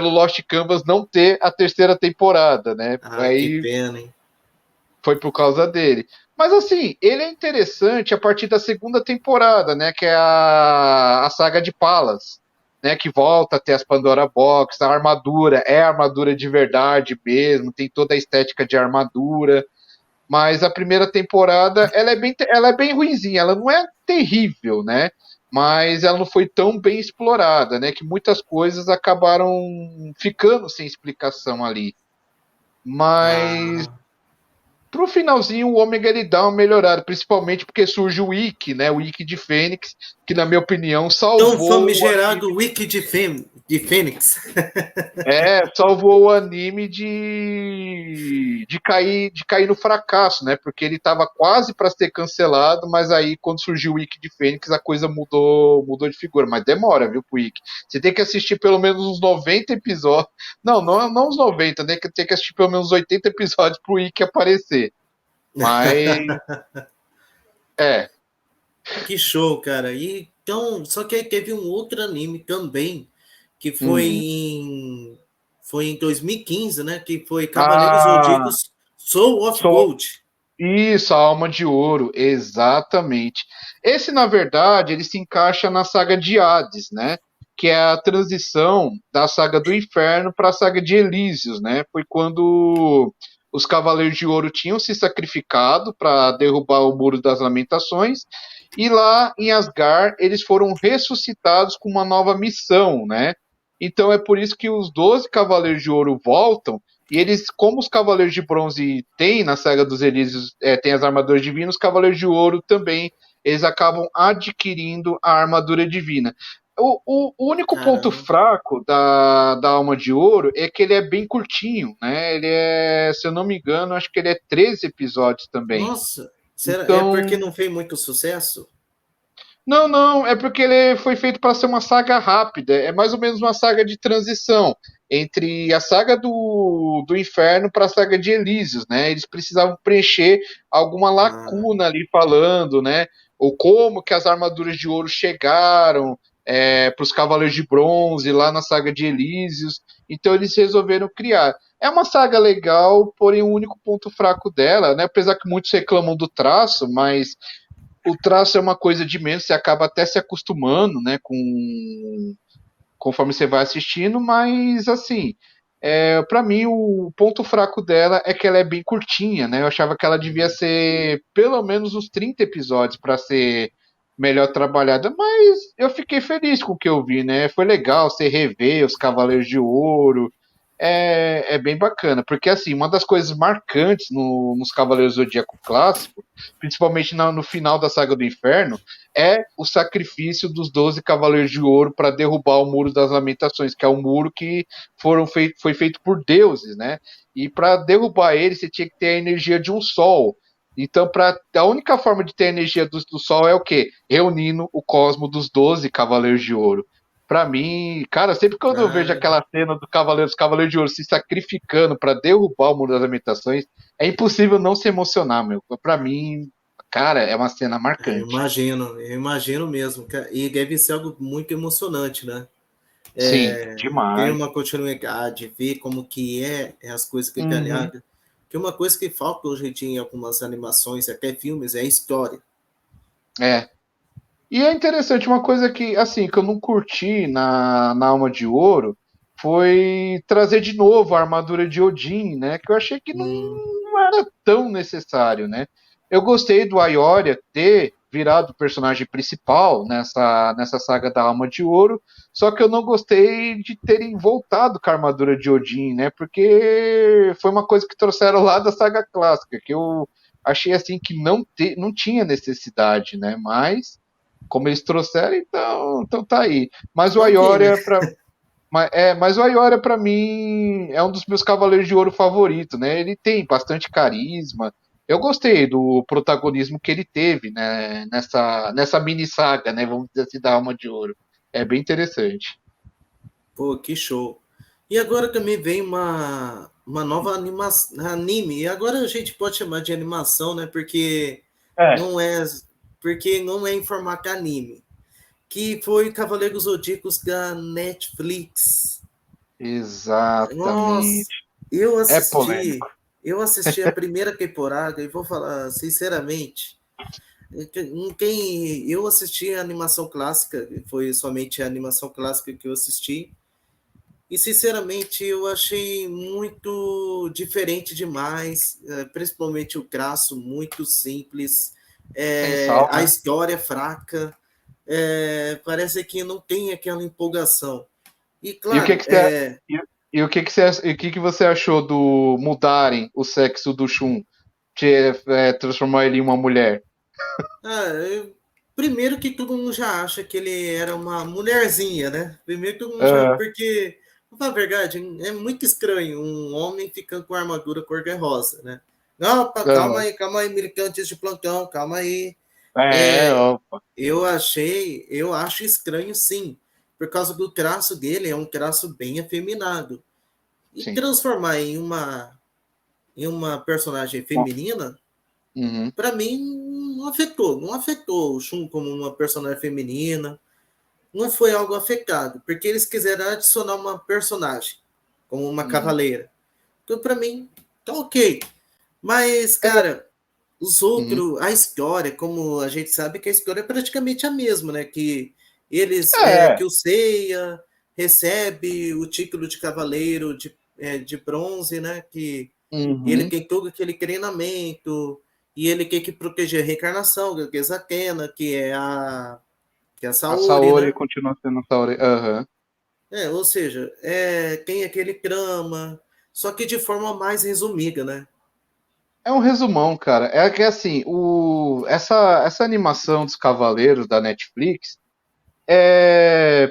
Lost Canvas não ter a terceira temporada, né? Ah, que Aí pena, hein? foi por causa dele. Mas assim, ele é interessante a partir da segunda temporada, né? Que é a saga de Palas, né? Que volta a ter as Pandora Box, a armadura é armadura de verdade mesmo, tem toda a estética de armadura. Mas a primeira temporada, ela é bem ruinzinha, ela não é terrível, né? Mas ela não foi tão bem explorada, né? Que muitas coisas acabaram ficando sem explicação ali. Mas Ah, pro finalzinho o Ômega ele dá uma melhorada, principalmente porque surge o Ikki, né? O Ikki de Fênix, que na minha opinião tão salvou o famigerado anime. Wiki de De Fênix. Salvou o anime de cair no fracasso, né? Porque ele tava quase para ser cancelado, mas aí quando surgiu o Wiki de Fênix, a coisa mudou de figura. Mas demora, viu, pro Wiki. Você tem que assistir pelo menos uns 90 episódios. Não uns 90, né? Que tem que assistir pelo menos 80 episódios pro Wiki aparecer. Mas é. Que show, cara. E, então, só que aí teve um outro anime também, que Uhum. foi em 2015, né? Que foi Cavaleiros Ah, Zodíacos Soul of só Gold. isso, a Alma de Ouro, exatamente. Esse, na verdade, ele se encaixa na saga de Hades, né? Que é a transição da saga do Inferno para a saga de Elísios, né? Foi quando os Cavaleiros de Ouro tinham se sacrificado para derrubar o Muro das Lamentações, e lá em Asgard eles foram ressuscitados com uma nova missão, né? Então é por isso que os 12 Cavaleiros de Ouro voltam e eles, como os Cavaleiros de Bronze têm na saga dos Elísios, tem as armaduras divinas, os Cavaleiros de Ouro também, eles acabam adquirindo a armadura divina. O único ponto Caramba. fraco da Alma de Ouro é que ele é bem curtinho, né? Ele é, se eu não me engano, acho que ele é 13 episódios também. Nossa, será, é porque Então, não fez muito sucesso? não, é porque ele foi feito para ser uma saga rápida. É mais ou menos uma saga de transição entre a saga do Inferno para a saga de Elísios, né? Eles precisavam preencher alguma Ah, lacuna ali falando, né? Ou como que as armaduras de ouro chegaram para os Cavaleiros de Bronze lá na saga de Elísios. Então eles resolveram criar. É uma saga legal, porém o único ponto fraco dela, né? Apesar que muitos reclamam do traço, mas o traço é uma coisa de menos, você acaba até se acostumando, né, conforme você vai assistindo, mas assim, para mim o ponto fraco dela é que ela é bem curtinha, né? Eu achava que ela devia ser pelo menos uns 30 episódios para ser melhor trabalhada, mas eu fiquei feliz com o que eu vi, né? Foi legal você rever os Cavaleiros de Ouro. É bem bacana, porque assim, uma das coisas marcantes nos Cavaleiros do Zodíaco clássico, principalmente no final da Saga do Inferno, é o sacrifício dos 12 Cavaleiros de Ouro para derrubar o Muro das Lamentações, que é um muro que foi feito por deuses, né? E para derrubar ele, você tinha que ter a energia de um sol. Então, a única forma de ter a energia do sol é o quê? Reunindo o cosmo dos 12 Cavaleiros de Ouro. Pra mim, cara, sempre quando eu vejo cara, aquela cena dos Cavaleiros de Ouro se sacrificando pra derrubar o Muro das Lamentações, é impossível não se emocionar, meu. Pra mim, cara, é uma cena marcante. eu imagino mesmo. E deve ser algo muito emocionante, né? Sim, Ter demais. uma continuidade, ver como que as coisas que Uhum. calharam. Que uma coisa que falta hoje em dia em algumas animações, até filmes, é a história. É. E é interessante, uma coisa que, assim, que eu não curti na Alma de Ouro foi trazer de novo a armadura de Odin, né? Que eu achei que Hum, não era tão necessário, né? Eu gostei do Aioria ter virado o personagem principal nessa saga da Alma de Ouro, só que eu não gostei de terem voltado com a armadura de Odin, né? Porque foi uma coisa que trouxeram lá da saga clássica, que eu achei assim que não tinha necessidade, né? Mas como eles trouxeram, então tá aí. Mas o tá aqui, né? Aioria mas o Aioria para mim é um dos meus cavaleiros de ouro favorito, né? Ele tem bastante carisma. Eu gostei do protagonismo que ele teve, né, nessa mini saga, né, vamos dizer assim, da Alma de Ouro. É bem interessante. Pô, que show. E agora também vem uma nova anime. E agora a gente pode chamar de animação, né? É, Não é, porque não é em formato anime. Que foi Cavaleiros Zodíacos da Netflix. Nossa, exatamente. eu É assisti, polêmico. eu assisti a primeira temporada e vou falar sinceramente, eu assisti a animação clássica, foi somente a animação clássica que eu assisti, e sinceramente eu achei muito diferente demais, principalmente o traço muito simples, Sem sal, a né? história fraca, parece que não tem aquela empolgação. E E o que claro, que você o que que você achou do mudarem o sexo do Shun, transformar ele em uma mulher? ah, Primeiro que todo mundo já acha que ele era uma mulherzinha, né? Primeiro que todo mundo já. Ah, Porque, pra falar a verdade, é muito estranho um homem ficando com armadura cor-de-rosa, né? Não, aham. calma aí, militantes de plantão, calma aí. É, Opa, eu acho estranho sim, por causa do traço dele, é um traço bem afeminado. E sim. transformar em uma personagem feminina, Uhum. para mim, não afetou o Shun como uma personagem feminina, não foi algo afetado, porque eles quiseram adicionar uma personagem, como uma Uhum. cavaleira. Então, para mim, tá ok. Mas, É, cara, os uhum. outros, a história, como a gente sabe que a história é praticamente a mesma, né? Que que É, o Seiya recebe o título de cavaleiro de bronze, né? Que ele uhum. tem todo aquele treinamento e ele tem que proteger a reencarnação, que é a Zakena, que é a A Saori, Saori né? continua sendo a Saori. Aham. Ou seja, tem aquele trama, só que de forma mais resumida, né? É um resumão, cara. É que assim, essa animação dos Cavaleiros da Netflix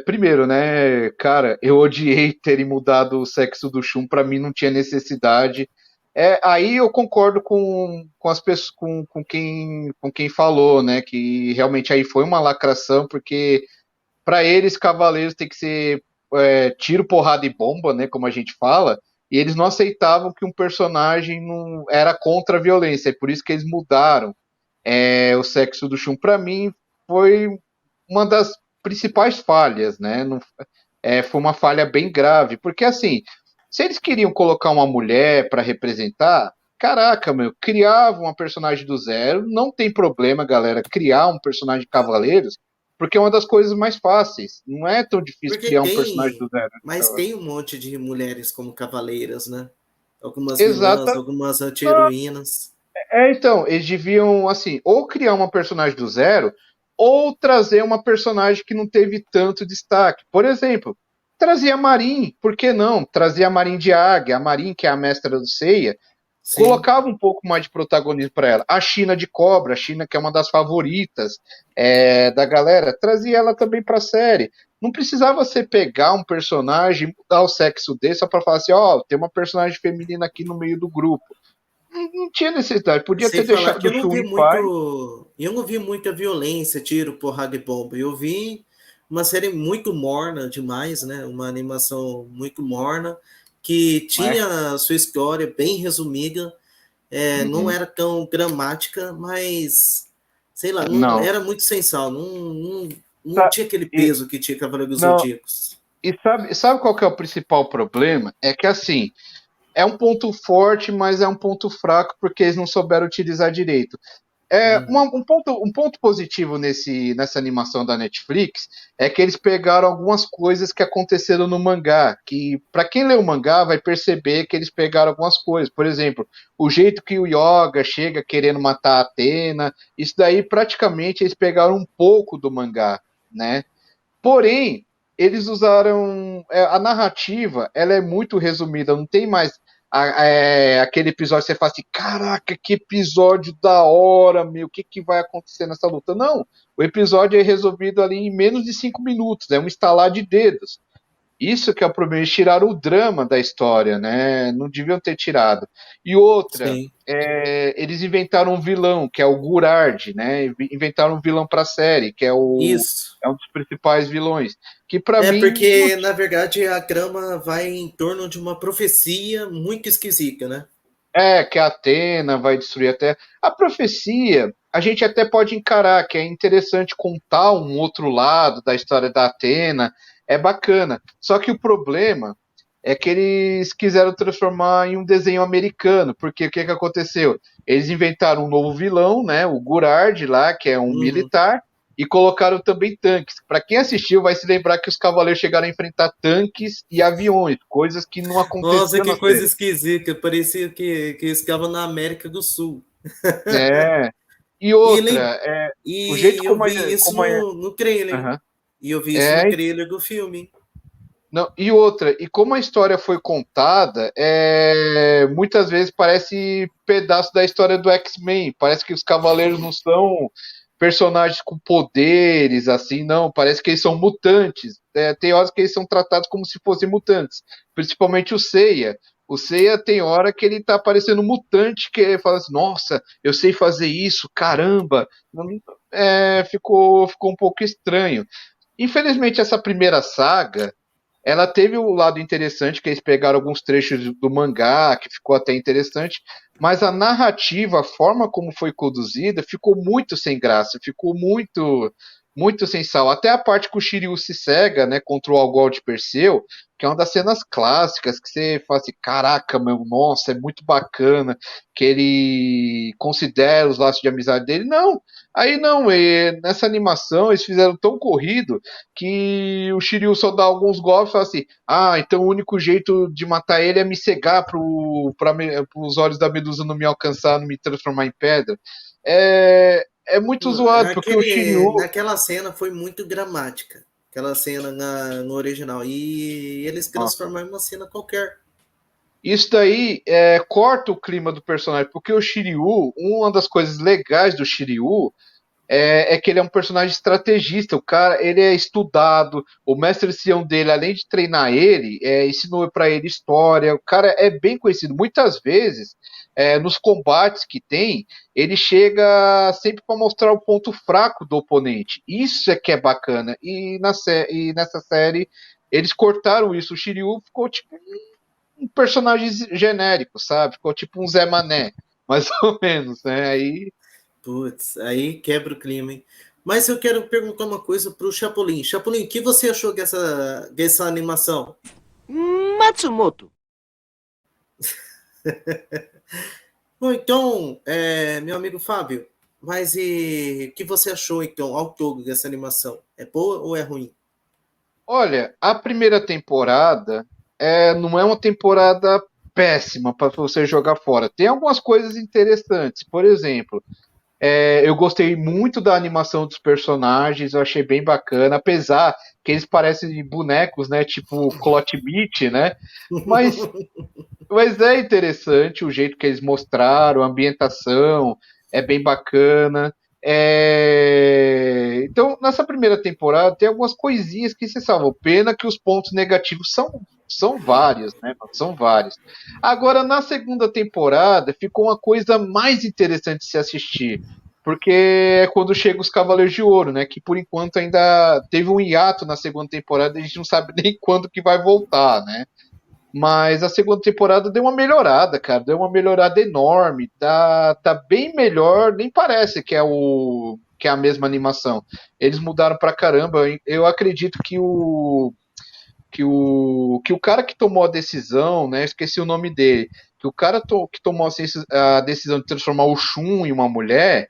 primeiro, né, cara, eu odiei terem mudado o sexo do Shun, pra mim não tinha necessidade. Aí eu concordo com as pessoas, com quem falou, né, que realmente aí foi uma lacração, porque para eles, Cavaleiros tem que ser tiro, porrada e bomba, né? Como a gente fala. E eles não aceitavam que um personagem não era contra a violência. É por isso que eles mudaram o sexo do Shun. Para mim, foi uma das principais falhas, né? Não, foi uma falha bem grave. Porque, assim, se eles queriam colocar uma mulher para representar, caraca, meu, criava uma personagem do zero. Não tem problema, galera, criar um personagem de Cavaleiros porque é uma das coisas mais fáceis. Não é tão difícil Porque criar um personagem do zero. mas tem um monte de mulheres como cavaleiras, né? Algumas vilãs, Exata. algumas anti-heroínas. Então, eles deviam, assim, ou criar uma personagem do zero, ou trazer uma personagem que não teve tanto destaque. Por exemplo, trazer a Marin, por que não? Trazer a Marin de Águia, a Marin, que é a mestra do Seiya, Sim, colocava um pouco mais de protagonismo para ela. A China de Cobra, a China que é uma das favoritas da galera, trazia ela também para a série. Não precisava você pegar um personagem, mudar o sexo dele só para falar assim, ó, tem uma personagem feminina aqui no meio do grupo. Não tinha necessidade, podia sem ter falar que deixado o Shun em paz. eu não vi muita violência, tiro, porrada e bomba. Eu vi uma série muito morna demais, né? Uma animação muito morna que Mas, tinha a sua história bem resumida, não uhum, era tão dramática, mas sei lá, não não. era muito sem sal, não Sa- tinha aquele E, peso que tinha Cavaleiro dos não, Zodíacos. e sabe qual que é o principal problema? É que assim, é um ponto forte, mas é um ponto fraco porque eles não souberam utilizar direito. Uhum. Um ponto positivo nessa animação da Netflix é que eles pegaram algumas coisas que aconteceram no mangá, que para quem lê o mangá vai perceber que eles pegaram algumas coisas. Por exemplo, o jeito que o Yoga chega querendo matar a Athena, isso daí praticamente eles pegaram um pouco do mangá, né? Porém, eles usaram a narrativa, ela é muito resumida, não tem mais aquele episódio que você fala assim, caraca, que episódio da hora, meu, o que, que vai acontecer nessa luta? Não, o episódio é resolvido ali em menos de 5 minutos, é um estalar de dedos. Isso que é o problema, eles tiraram o drama da história, né? Não deviam ter tirado. E outra, Sim. eles inventaram um vilão, que é o Gurard, né? Inventaram um vilão para a série, que Isso. é um dos principais vilões. Que para É mim, não porque, na verdade, a trama vai em torno de uma profecia muito esquisita, né? que a Atena vai destruir a Terra. A profecia, a gente até pode encarar que é interessante contar um outro lado da história da Atena, é bacana. Só que o problema é que eles quiseram transformar em um desenho americano, porque o que, que aconteceu? Eles inventaram um novo vilão, né, o Gurard lá, que é um Uhum. militar, e colocaram também tanques. Para quem assistiu vai se lembrar que os cavaleiros chegaram a enfrentar tanques e aviões, coisas que não Nossa, aconteciam que na coisa série. esquisita. Parecia que eles ficavam na América do Sul. É. E E, outra, lem- o jeito e eu vi isso no trailer. aham. E eu vi isso no é, trailer do filme. não, e outra, e como a história foi contada, muitas vezes parece pedaço da história do X-Men. Parece que os Cavaleiros não são personagens com poderes, assim, não, parece que eles são mutantes. Tem horas que eles são tratados como se fossem mutantes, principalmente o Seiya. O Seiya tem hora que ele tá parecendo um mutante, que fala assim, nossa, eu sei fazer isso, caramba. Ficou um pouco estranho. Infelizmente, essa primeira saga, ela teve o lado interessante, que eles pegaram alguns trechos do mangá, que ficou até interessante, mas a narrativa, a forma como foi conduzida, ficou muito sem graça, ficou muito sem sal. Até a parte que o Shiryu se cega, né, contra o Algol de Perseu, que é uma das cenas clássicas, que você fala assim, caraca, meu, nossa, é muito bacana, que ele considera os laços de amizade dele. Não, aí não, nessa animação eles fizeram tão corrido que o Shiryu só dá alguns golpes e fala assim: ah, então o único jeito de matar ele é me cegar para os olhos da Medusa não me alcançar, não me transformar em pedra. É muito zoado, porque o Shiryu. Naquela cena foi muito dramática. Aquela cena no original. E eles transformaram em uma cena qualquer. Isso daí corta o clima do personagem, porque o Shiryu, uma das coisas legais do Shiryu que ele é um personagem estrategista. O cara, ele é estudado. O mestre ancião dele, além de treinar ele, ensinou para ele história. O cara é bem conhecido. Muitas vezes, nos combates que tem, ele chega sempre para mostrar o ponto fraco do oponente. Isso é que é bacana. E nessa série, eles cortaram isso. O Shiryu ficou tipo um personagem genérico, sabe? Ficou tipo um Zé Mané, mais ou menos, né? Aí. Putz, aí quebra o clima, hein? Mas eu quero perguntar uma coisa pro Chapolin. Chapolin, o que você achou dessa animação? Matsumoto. Bom, então, meu amigo Fábio, mas o que você achou, então, ao todo dessa animação? É boa ou é ruim? Olha, a primeira temporada não é uma temporada péssima para você jogar fora. Tem algumas coisas interessantes. Por exemplo, eu gostei muito da animação dos personagens, eu achei bem bacana, apesar que eles parecem bonecos, né? Tipo Clot Meat, né? Mas, mas é interessante o jeito que eles mostraram, a ambientação é bem bacana. Então, nessa primeira temporada, tem algumas coisinhas que se salvam. Pena que os pontos negativos são vários, né? São vários. Agora, na segunda temporada, ficou uma coisa mais interessante de se assistir. Porque é quando chega os Cavaleiros de Ouro, né? Que por enquanto ainda teve um hiato na segunda temporada, a gente não sabe nem quando que vai voltar, né? Mas a segunda temporada deu uma melhorada, cara. Deu uma melhorada enorme. Tá bem melhor. Nem parece que é a mesma animação. Eles mudaram pra caramba. Eu acredito que o cara que tomou a decisão, né? Esqueci o nome dele. Que o cara que tomou a decisão de transformar o Shun em uma mulher.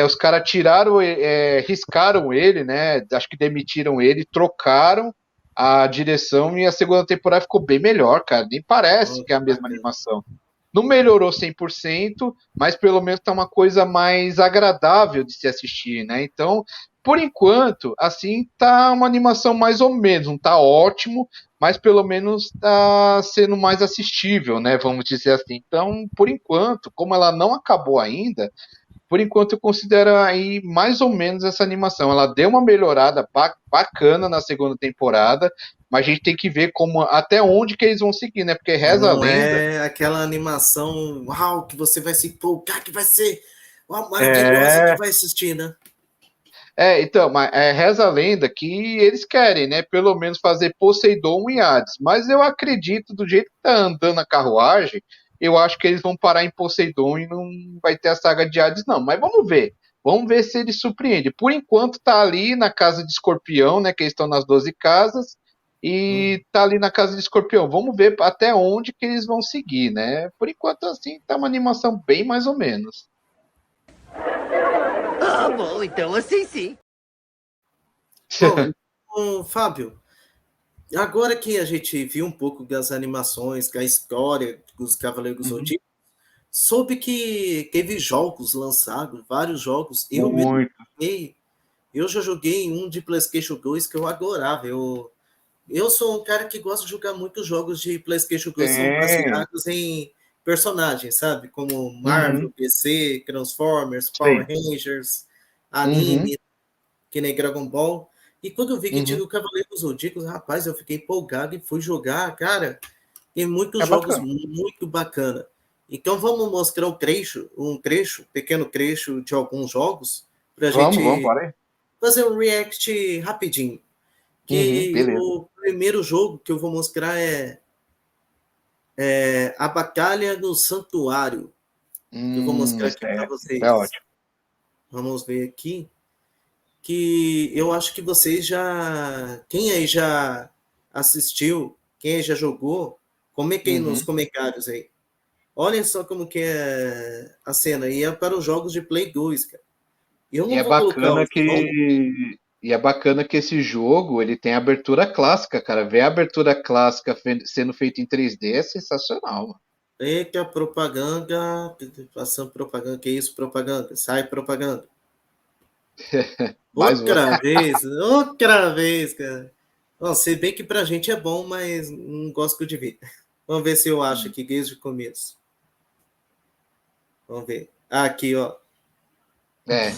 Os caras tiraram, riscaram ele, né? Acho que demitiram ele, trocaram a direção e a segunda temporada ficou bem melhor, cara. Nem parece que é a mesma animação. Não melhorou 100%, mas pelo menos tá uma coisa mais agradável de se assistir, né? Então, por enquanto, assim, tá uma animação mais ou menos, não tá ótimo, mas pelo menos tá sendo mais assistível, né? Vamos dizer assim. Então, por enquanto, como ela não acabou ainda, por enquanto eu considero aí mais ou menos essa animação. Ela deu uma melhorada bacana na segunda temporada, mas a gente tem que ver até onde que eles vão seguir, né? Porque reza a Não lenda. é aquela animação, uau, que você vai se empolgar, que vai ser maravilhosa que É, vai assistir, né? então, mas reza a lenda que eles querem, né? Pelo menos fazer Poseidon e Hades. Mas eu acredito, do jeito que tá andando a carruagem, eu acho que eles vão parar em Poseidon e não vai ter a saga de Hades, não. Mas vamos ver. Vamos ver se eles surpreendem. Por enquanto tá ali na casa de Escorpião, né? Que eles estão nas 12 casas. E tá ali na casa de Escorpião. Vamos ver até onde que eles vão seguir, né? Por enquanto, assim, tá uma animação bem mais ou menos. Ah, bom, então assim sim. Bom, então, Fábio, agora que a gente viu um pouco das animações, da história dos Cavaleiros Uhum. Zodíacos, soube que teve jogos lançados, vários jogos. Muito. Eu já joguei um de PlayStation 2 que eu adorava. Eu sou um cara que gosta de jogar muitos jogos de PlayStation 2 que são Tem. baseados em personagens, sabe? Como Marvel, Uhum. DC, Transformers, Power Sim. Rangers. Uhum, anime, que nem Dragon Ball. E quando eu vi que tinha uhum. o Cavaleiro dos Zodíacos, rapaz, eu fiquei empolgado e fui jogar, cara. Tem É muitos jogos bacana. muito bacana. Então vamos mostrar pequeno trecho de alguns jogos para a Vamos, gente bora aí. fazer um react rapidinho. Uhum, Que beleza. o primeiro jogo que eu vou mostrar é a Batalha do Santuário. Que eu vou mostrar Esse aqui para é vocês. ótimo. Vamos ver aqui. Que eu acho que vocês já. Quem aí já assistiu, quem aí já jogou, comenta aí nos Uhum. comentários aí. Olhem só como que é a cena. E é para os jogos de Play 2, cara. Eu E não é vou colocar o bacana som. que esse jogo ele tem abertura clássica, cara. Ver a abertura clássica sendo feita em 3D é sensacional, mano. Eita, propaganda. Passando propaganda. Que isso, propaganda? Sai propaganda. Mais uma. Outra vez, cara. Bom, se bem que pra gente é bom, mas não gosto de ver. Vamos ver se eu acho aqui desde o começo. Vamos ver. Aqui, ó. É,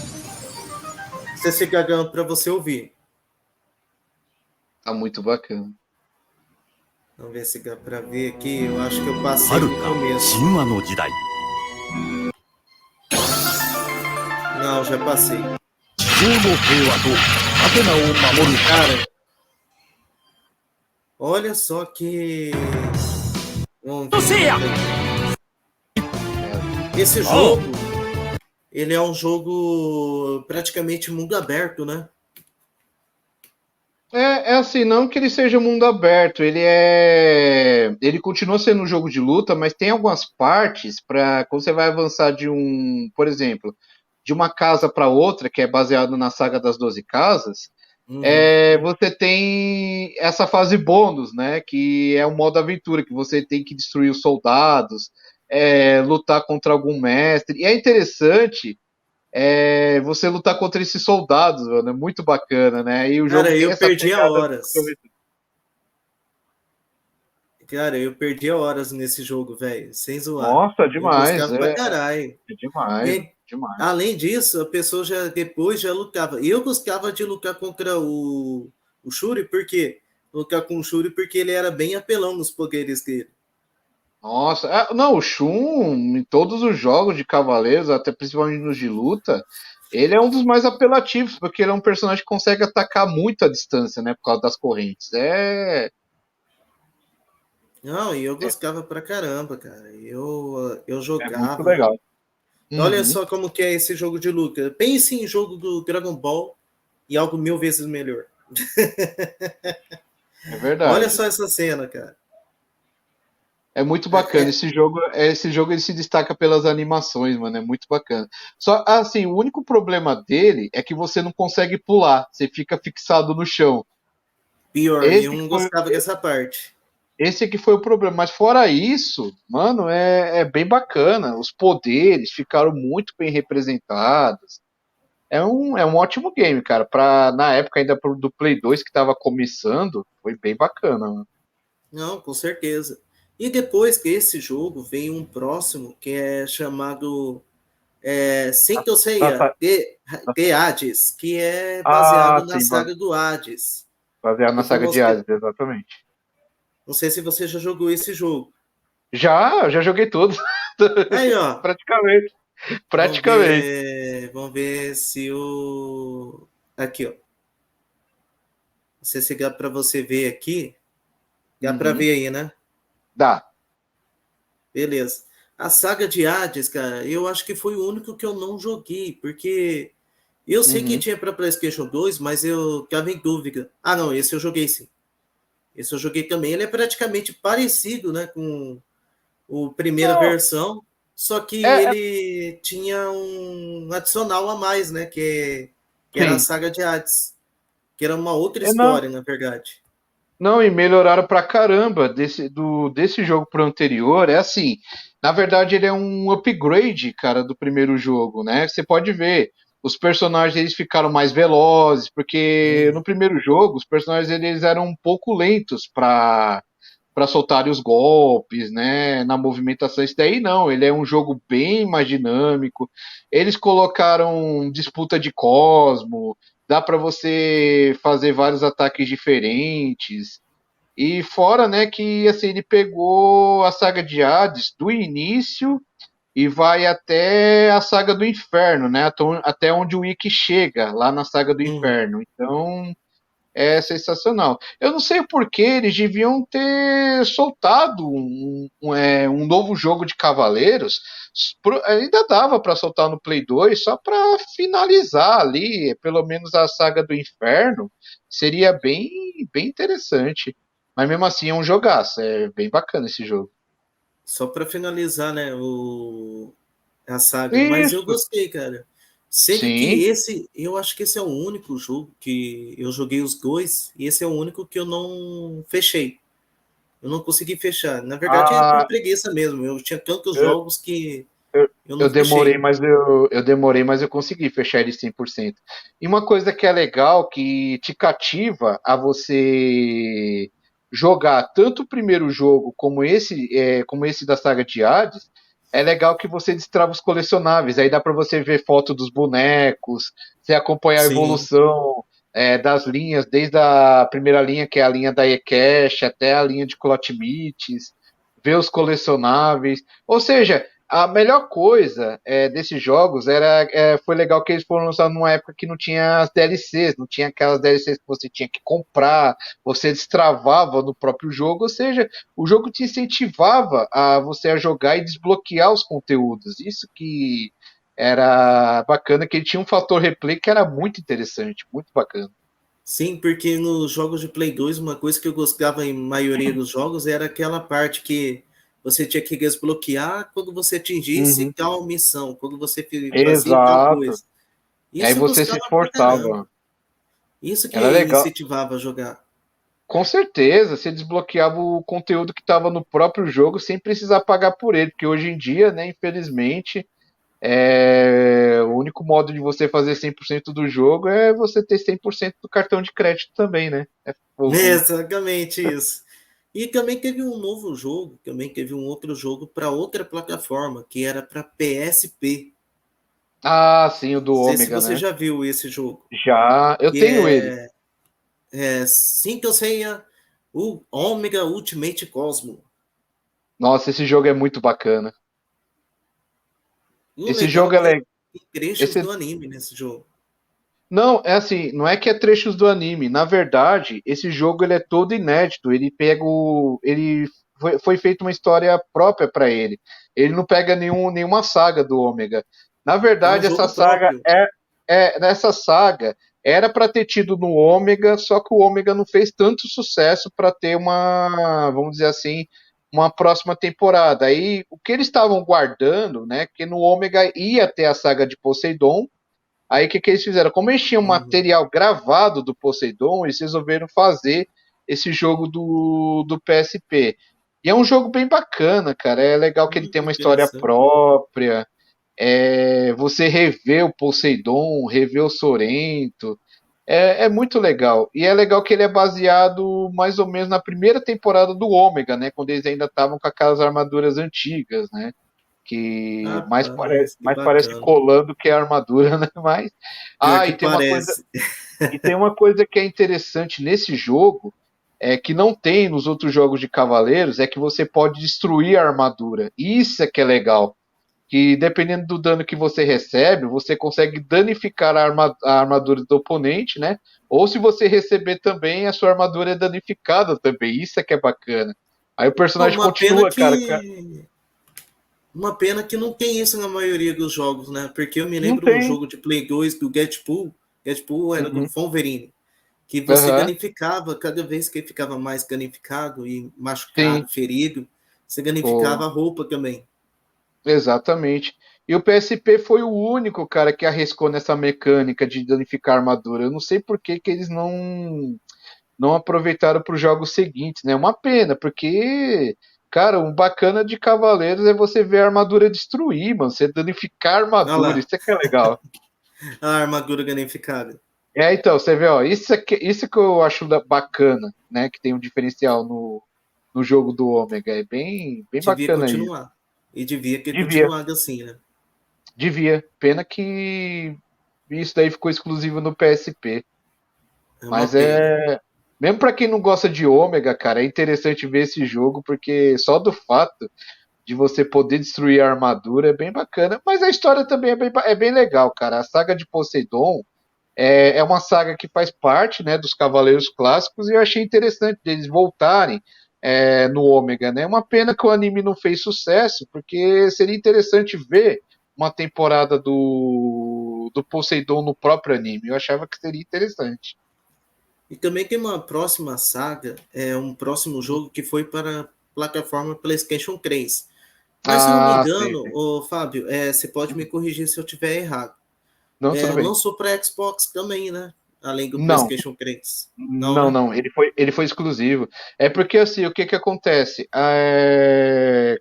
Você se gagando para você ouvir. tá muito bacana. Vamos ver se dá para ver aqui. Eu acho que eu passei 遥 no か começo. 神話の時代 Não, já passei. 地上の平和とアテナを守る Cara, olha só que. Vamos ver. せや Esse jogo, ele é um jogo praticamente mundo aberto, né? É assim, não que ele seja mundo aberto, ele continua sendo um jogo de luta, mas tem algumas partes para quando você vai avançar de um, por exemplo, de uma casa para outra, que é baseado na saga das 12 casas, Uhum. você tem essa fase bônus, né? Que é um modo aventura, que você tem que destruir os soldados, lutar contra algum mestre. E é interessante você lutar contra esses soldados, mano. É muito bacana, né? E o jogo Cara, tem eu essa perdi a pegada. horas. Cara, eu perdi a horas nesse jogo, velho. Sem zoar. Nossa, Eu demais, gostava pra caralho. é demais, E, demais. além disso, a pessoa já depois já lutava. Eu gostava de lutar contra o Shuri, por quê? Lutar com o Shuri porque ele era bem apelão nos poderes dele. Nossa, não, o Shun, em todos os jogos de Cavaleiros, até principalmente nos de luta, ele é um dos mais apelativos, porque ele é um personagem que consegue atacar muito a distância, né? Por causa das correntes. Não, e eu gostava pra caramba, cara. Eu É muito jogava. legal. Olha Uhum, só como que é esse jogo de luta. Pense em jogo do Dragon Ball e algo mil vezes melhor. é Olha verdade. só essa cena, cara. É muito É, bacana. é- Esse jogo ele se destaca pelas animações, mano. É muito bacana. Só assim, o único problema dele é que você não consegue pular. Você fica fixado no chão. pior, e eu Esse que não foi, gostava dessa parte. esse que foi o problema. Mas fora isso, mano, é bem bacana. Os poderes ficaram muito bem representados. É um ótimo game, cara. Na época ainda do Play 2 que tava começando, foi bem bacana, mano. Não, com certeza. E depois que esse jogo veio um próximo que é chamado Saint Seiya Nossa, de Hades, que é ah, baseado na sim, saga do Hades. baseado na Eu vou saga de mostrar. Hades, exatamente. Não sei se você já jogou esse jogo. Já joguei tudo. Aí, ó. Praticamente. Praticamente. Vamos ver se o. Aqui, ó. Não sei se dá para você ver aqui. Dá para Uhum. ver aí, né? Dá. Beleza. A saga de Hades, cara, eu acho que foi o único que eu não joguei, porque eu sei que Uhum. tinha para PlayStation 2, mas eu ficava em dúvida. Ah, não, esse eu joguei sim. Esse eu joguei também. Ele é praticamente parecido, né, com o primeira Não, versão, só que é, ele tinha um adicional a mais, né, que era a sim. saga de Hades, que era uma outra Não, história, na verdade. não, e melhoraram pra caramba desse jogo pro anterior. É assim, na verdade ele é um upgrade, cara, do primeiro jogo, né? Você pode ver, os personagens eles ficaram mais velozes, porque Uhum. no primeiro jogo os personagens eles eram um pouco lentos para soltarem os golpes, né? Na movimentação, isso daí não. Ele é um jogo bem mais dinâmico. Eles colocaram disputa de cosmo, dá para você fazer vários ataques diferentes. E fora, né, que assim, ele pegou a saga de Hades do início e vai até a saga do Inferno, né? Até onde o Ikki chega, lá na saga do Uhum. Inferno. Então, é sensacional. Eu não sei o porquê eles deviam ter soltado um novo jogo de Cavaleiros. Ainda dava para soltar no Play 2 só para finalizar ali, pelo menos a saga do Inferno. Seria bem, bem interessante. Mas mesmo assim é um jogaço. É bem bacana esse jogo. Só para finalizar, né, a saga. Mas eu Isso, gostei, cara. Sendo que sim. eu acho que esse é o único jogo que eu joguei os dois, e esse é o único que eu não fechei. Eu não consegui fechar. Na verdade, é por Ah, preguiça mesmo. Eu tinha tantos eu, jogos que eu, eu eu não demorei, fechei. mas eu demorei, mas eu consegui fechar ele 100%. E uma coisa que é legal, que te cativa a você jogar tanto o primeiro jogo como esse da saga de Hades, é legal que você destrava os colecionáveis. Aí dá para você ver foto dos bonecos, você acompanhar a Sim, evolução das linhas, desde a primeira linha, que é a linha da Ecash, até a linha de Clotimites, ver os colecionáveis. Ou seja, a melhor coisa desses jogos foi legal que eles foram lançados numa época que não tinha as DLCs, não tinha aquelas DLCs que você tinha que comprar, você destravava no próprio jogo, ou seja, o jogo te incentivava a você a jogar e desbloquear os conteúdos. Isso que era bacana, que ele tinha um fator replay que era muito interessante, muito bacana. sim, porque nos jogos de Play 2, uma coisa que eu gostava em maioria dos jogos era aquela parte que você tinha que desbloquear quando você atingisse Uhum. tal missão, quando você fazia tal Exato. coisa. E aí Isso eu você se gostava pra caramba. esforçava. Isso Era que legal. incentivava a jogar. Com certeza, você desbloqueava o conteúdo que estava no próprio jogo sem precisar pagar por ele, porque hoje em dia, né, infelizmente, o único modo de você fazer 100% do jogo é você ter 100% do cartão de crédito também, né? É fogo, né? Exatamente isso. E também teve um novo jogo, também teve um outro jogo para outra plataforma, que era para PSP. Ah, sim, o do Não sei se Ômega, você né? já viu esse jogo, Já, eu que tenho ele. Sinta Senha, o Omega Ultimate Cosmo. Nossa, esse jogo é muito bacana. E o Esse legal é jogo que tem trechos esse do anime nesse jogo. Não, é assim, não é que é trechos do anime. Na verdade, esse jogo ele é todo inédito. Ele pega foi feita uma história própria para ele. Ele não pega nenhuma saga do Ômega. Na É um verdade, jogo próprio. nessa saga era para ter tido no Ômega, só que o Ômega não fez tanto sucesso para ter vamos dizer assim, uma próxima temporada. Aí, o que eles estavam guardando, né, que no Ômega ia ter a saga de Poseidon. Aí o que eles fizeram? Como eles tinham Uhum. material gravado do Poseidon, eles resolveram fazer esse jogo do PSP. E é um jogo bem bacana, cara. É legal que ele tem uma história Interessante. própria. Você rever o Poseidon, rever o Sorento. É muito legal. E é legal que ele é baseado mais ou menos na primeira temporada do Ômega, né? Quando eles ainda estavam com aquelas armaduras antigas, né? Que Rapaz, que mais parece bacana. colando que a armadura, né? Mas, Pior e que tem uma coisa, parece. que é interessante nesse jogo, que não tem nos outros jogos de Cavaleiros, é que você pode destruir a armadura. Isso é que é legal. Que dependendo do dano que você recebe, você consegue danificar a armadura do oponente, né? Ou se você receber também, a sua armadura é danificada também. Isso é que é bacana. Aí o Pô, personagem continua, cara. uma pena que não tem isso na maioria dos jogos, né? Porque eu me Não lembro um tem. jogo de Play 2 do Deadpool. Deadpool era do Uhum. Wolverine, que você Aham. ganificava, cada vez que ele ficava mais ganificado e Sim. machucado, ferido, você ganificava Pô, a roupa também. exatamente. E o PSP foi o único, cara, que arriscou nessa mecânica de danificar a armadura. Eu não sei por que que eles não aproveitaram para os jogos seguintes, né? Uma pena, porque, cara, um bacana de Cavaleiros é você ver a armadura destruir, mano. Você danificar a Olha armadura, isso lá, é que é legal. a armadura ganificada. Então, você vê, ó, isso que eu acho bacana, né? Que tem um diferencial no no jogo do Ômega. É bem Devia bacana isso. continuar. E devia ter Devia, continuado assim, né? devia. Pena que isso daí ficou exclusivo no PSP. É uma Mas pena. mesmo pra quem não gosta de Ômega, cara, é interessante ver esse jogo, porque só do fato de você poder destruir a armadura é bem bacana. Mas a história também é bem legal, cara. A saga de Poseidon é uma saga que faz parte, né, dos Cavaleiros Clássicos, e eu achei interessante deles voltarem no Ômega, né? É uma pena que o anime não fez sucesso, porque seria interessante ver uma temporada do Poseidon no próprio anime. Eu achava que seria interessante. E também tem uma próxima saga, um próximo jogo que foi para a plataforma PlayStation 3. Mas se eu não me Ah, sei, engano, sei. ô, Fábio, você pode me corrigir se eu estiver errado. Não, tudo bem. Lançou para Xbox também, né? Além do Não, PlayStation 3. Não, não, né? não. Ele foi exclusivo. É porque assim, o que que acontece?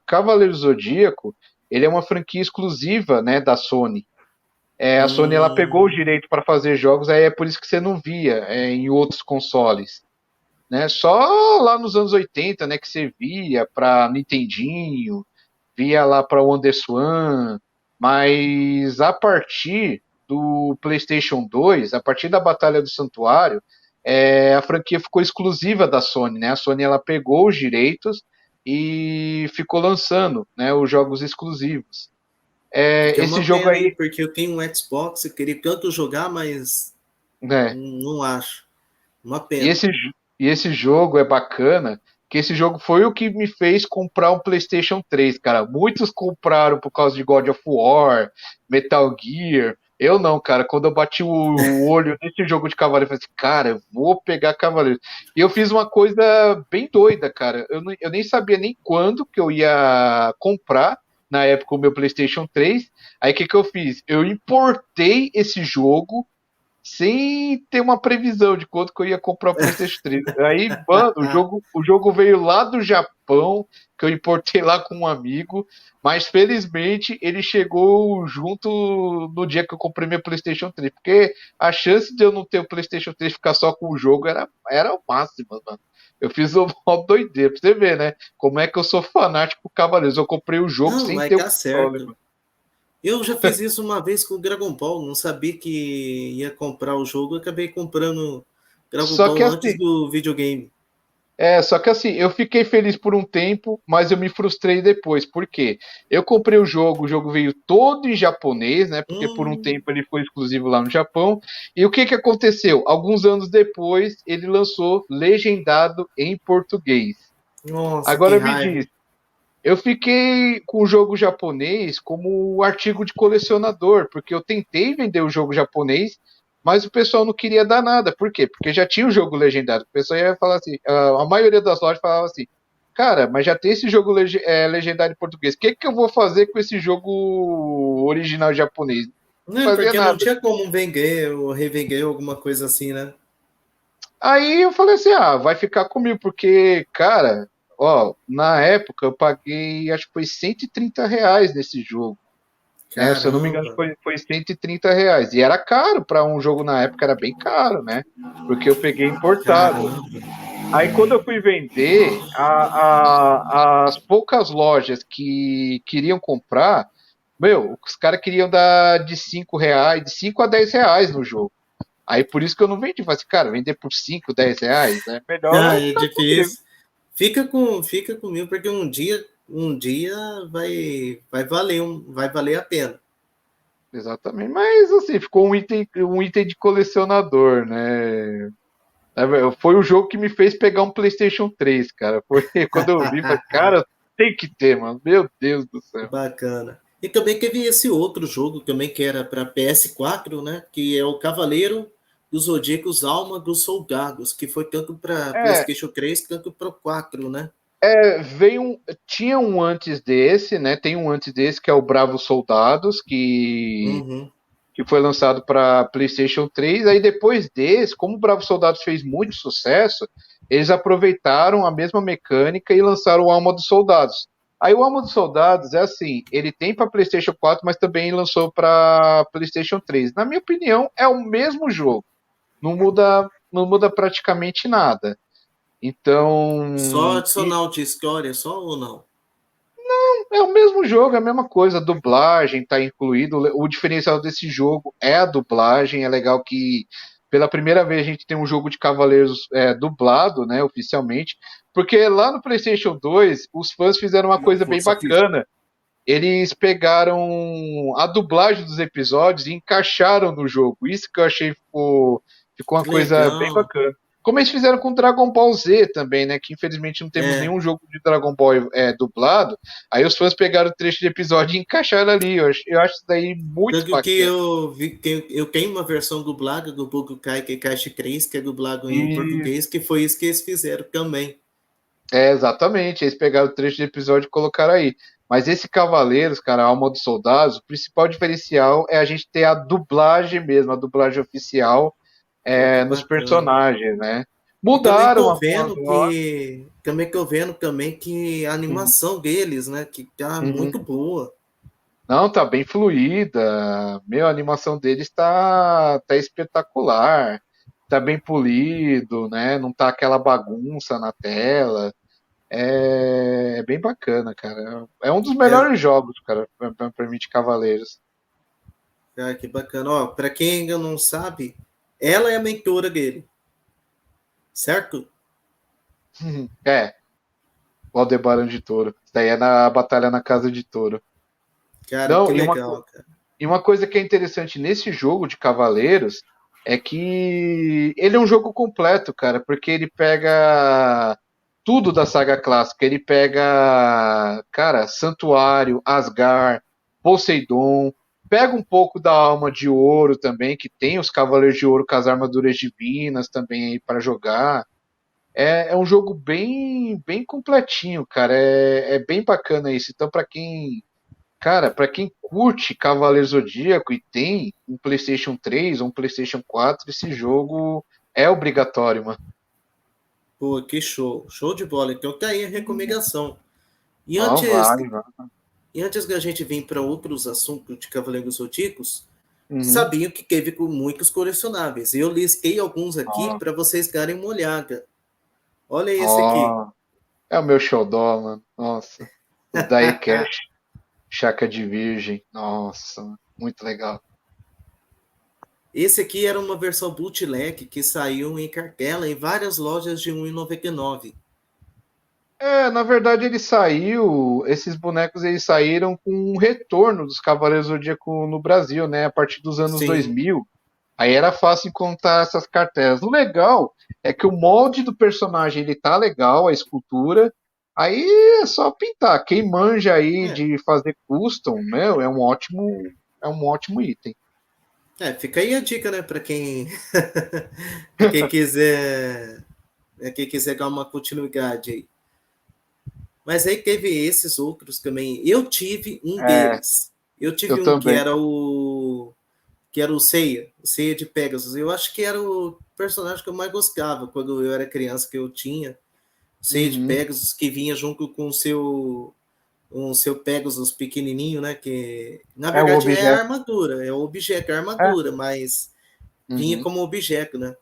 Cavaleiro Zodíaco, ele é uma franquia exclusiva, né, da Sony. A Sony ela pegou o Hum, direito para fazer jogos, aí é por isso que você não via em outros consoles, né? Só lá nos anos 80, né, que você via para Nintendinho, via lá para WonderSwan, mas a partir do PlayStation 2, a partir da Batalha do Santuário, a franquia ficou exclusiva da Sony, né? A Sony ela pegou os direitos e ficou lançando, né, os jogos exclusivos. que é Esse uma jogo pena, hein? aí, Porque eu tenho um Xbox, eu queria tanto jogar, mas né? não acho. Uma E pena. esse jogo é bacana, que esse jogo foi o que me fez comprar um PlayStation 3, cara. Muitos compraram por causa de God of War, Metal Gear. Eu não, cara. Quando eu bati o olho nesse jogo de Cavaleiro, eu falei assim, cara, eu vou pegar Cavaleiro. E eu fiz uma coisa bem doida, cara. Eu nem sabia nem quando que eu ia comprar, na época, o meu PlayStation 3. Aí o que que eu fiz? Eu importei esse jogo sem ter uma previsão de quanto que eu ia comprar o PlayStation 3. Aí, mano, o jogo veio lá do Japão, que eu importei lá com um amigo, mas felizmente ele chegou junto no dia que eu comprei meu PlayStation 3, porque a chance de eu não ter o PlayStation 3 ficar só com o jogo era o máximo, mano. Eu fiz uma doideira, pra você ver, né? Como é que eu sou fanático por Cavaleiros. Eu comprei o jogo Não, sem mas ter o tá console, certo. mano. Eu já fiz isso uma vez com o Dragon Ball. Não sabia que ia comprar o jogo. Eu acabei comprando Dragon Só que Ball assim, antes do videogame. Só que assim, eu fiquei feliz por um tempo, mas eu me frustrei depois. Por quê? Eu comprei o jogo veio todo em japonês, né? Porque por um Hum, tempo ele foi exclusivo lá no Japão. E o que que aconteceu? Alguns anos depois, ele lançou legendado em português. nossa, que Agora me raiva. diz, eu fiquei com o jogo japonês como artigo de colecionador, porque eu tentei vender o jogo japonês, mas o pessoal não queria dar nada. Por quê? Porque já tinha o jogo legendado. O pessoal ia falar assim, a maioria das lojas falava assim, cara, mas já tem esse jogo legendado em português. O que que eu vou fazer com esse jogo original japonês? Não Não, fazia porque não nada. tinha como vender ou revender alguma coisa assim, né? Aí eu falei assim, vai ficar comigo, porque, cara, ó, na época eu paguei, acho que foi R$ 130 nesse jogo. Né? Se eu não me engano, Caramba, foi R$ 130. E era caro para um jogo na época, era bem caro, né? Porque eu peguei importado. caramba. Aí quando eu fui vender, as poucas lojas que queriam comprar, meu, os caras queriam dar de R$ 5, de 5 a R$ 10 no jogo. Aí por isso que eu não vendi. Falei assim, cara, vender por 5, R$ 10, é Ah, melhor é ficar comigo. difícil. Fica comigo, porque um dia vai valer a pena. Exatamente, mas assim, ficou um item de colecionador, né? Foi o jogo que me fez pegar um PlayStation 3, cara. Foi quando eu vi, falei, cara, tem que ter, mano. Meu Deus do céu. Bacana. E também teve esse outro jogo também que era para PS4, né? Que é o Cavaleiro dos Zodíacos Alma dos Soldados, que foi tanto para É, PlayStation 3 quanto para o 4, né? tinha um antes desse, né? Tem um antes desse que é o Bravos Soldados, Uhum. que foi lançado para PlayStation 3. Aí depois desse, como o Bravos Soldados fez muito sucesso, eles aproveitaram a mesma mecânica e lançaram o Alma dos Soldados. Aí o Alma dos Soldados é assim, ele tem para PlayStation 4, mas também lançou para PlayStation 3. Na minha opinião, é o mesmo jogo. Não muda praticamente nada. Só Então, adicional de história, só ou não? é o mesmo jogo, é a mesma coisa. A dublagem tá incluído. O diferencial desse jogo é a dublagem. É legal que pela primeira vez a gente tem um jogo de Cavaleiros dublado, né, oficialmente. Porque lá no PlayStation 2, os fãs fizeram uma Não, coisa bem força física. bacana. Eles pegaram a dublagem dos episódios e encaixaram no jogo. Isso que eu achei ficou uma Que coisa bem legal. bacana. Como eles fizeram com Dragon Ball Z também, né? Que infelizmente não temos É, nenhum jogo de Dragon Ball dublado. Aí os fãs pegaram o trecho de episódio e encaixaram ali. Eu acho isso daí muito tanto que bacana. eu vi que eu tenho uma versão dublada do Budokai Tenkaichi 3, que é dublado em E português, que foi isso que eles fizeram também. exatamente. Eles pegaram o trecho de episódio e colocaram aí. Mas esse Cavaleiros, cara, a Alma dos Soldados, o principal diferencial é a gente ter a dublagem mesmo, a dublagem oficial Pô, que nos bacana. personagens, né? E também Mudaram tô algumas vendo horas. que a Uhum, animação deles, né, que tá uhum. muito boa. Não, tá bem fluida. Meu, a animação deles tá espetacular. Tá bem polido, né? Não tá aquela bagunça na tela. É bem bacana, cara. É um dos É, melhores jogos, cara, pra mim de Cavaleiros. cara, que bacana. Ó, para quem ainda não sabe, ela é a mentora dele, certo? É, o Aldebaran de Touro. Isso daí é na Batalha na Casa de Touro. Cara, que Não, legal, cara. e uma coisa que é interessante nesse jogo de Cavaleiros é que ele é um jogo completo, cara, porque ele pega tudo da saga clássica. Ele pega, cara, Santuário, Asgard, Poseidon, pega um pouco da Alma de Ouro também, que tem os Cavaleiros de Ouro com as armaduras divinas também aí para jogar. É um jogo bem completinho, cara. É bem bacana isso. Então, para quem Cara, pra quem curte Cavaleiro Zodíaco e tem um PlayStation 3 ou um PlayStation 4, esse jogo é obrigatório, mano. Pô, que show. Show de bola. Então tá aí a recomendação. E Não, antes, vale, mano. e antes da gente vir para outros assuntos de Cavaleiros Zodíacos, Uhum. sabiam que teve com muitos colecionáveis. Eu listei alguns aqui Ó, para vocês darem uma olhada. Olha esse aqui. ó, é o meu xodó, mano. Nossa. Os Daikash, Chaka de Virgem. Nossa, mano. Muito legal. Esse aqui era uma versão bootleg que saiu em cartela em várias lojas de R$ 1,99. Na verdade esses bonecos eles saíram com um retorno dos Cavaleiros do Zodíaco no Brasil, né, a partir dos anos Sim. 2000. Aí era fácil encontrar essas cartelas. O legal é que o molde do personagem ele tá legal, a escultura. Aí é só pintar. Quem manja aí É, de fazer custom, meu, é um ótimo item. fica aí a dica, né, para quem para quem quiser dar uma continuidade aí. Mas aí teve esses outros também. Eu tive um É, deles. Eu eu tive um também. que era o Seiya de Pegasus. Eu acho que era o personagem que eu mais gostava quando eu era criança, que eu tinha. O Seiya de Uhum. Pegasus, que vinha junto com o seu Pegasus pequenininho, né? Que na É o verdade é a objeto. armadura, é o objeto, é a É. armadura, mas vinha Uhum. como objeto, né?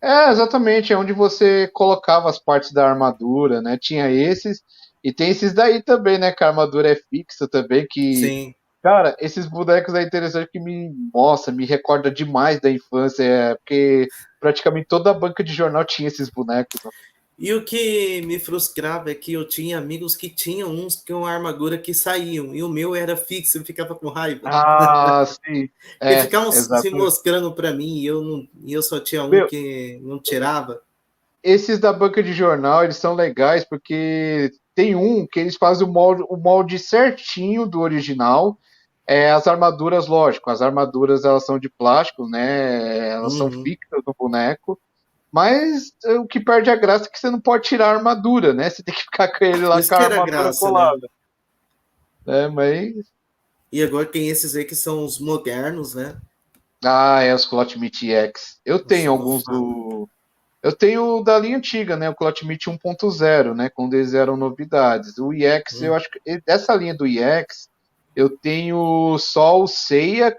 Exatamente, é onde você colocava as partes da armadura, né? Tinha esses, e tem esses daí também, né? Que a armadura é fixa também, que Sim. cara, esses bonecos é interessante que me recorda demais da infância, porque praticamente toda a banca de jornal tinha esses bonecos. Ó. E o que me frustrava é que eu tinha amigos que tinham uns com armadura que saíam, e o meu era fixo, eu ficava com raiva. Ah, sim. Porque ficavam se Exato. mostrando para mim e eu, não, e eu só tinha um Meu, que não tirava. esses da banca de jornal, eles são legais porque tem um que eles fazem o molde certinho do original. As armaduras, lógico, as armaduras elas são de plástico, né? Elas são Uhum. fixas no boneco. Mas o que perde a graça é que você não pode tirar a armadura, né? Você tem que ficar com ele lá Isso com a que era armadura graça, né? colada. Mas. E agora tem esses aí que são os modernos, né? Os Clot Meat X. Eu tenho alguns Nossa, do. Eu tenho da linha antiga, né? O Clot Meat 1.0, né? Quando eles eram novidades. O EX, eu hum. acho que. Dessa linha do EX, eu tenho só o Seiya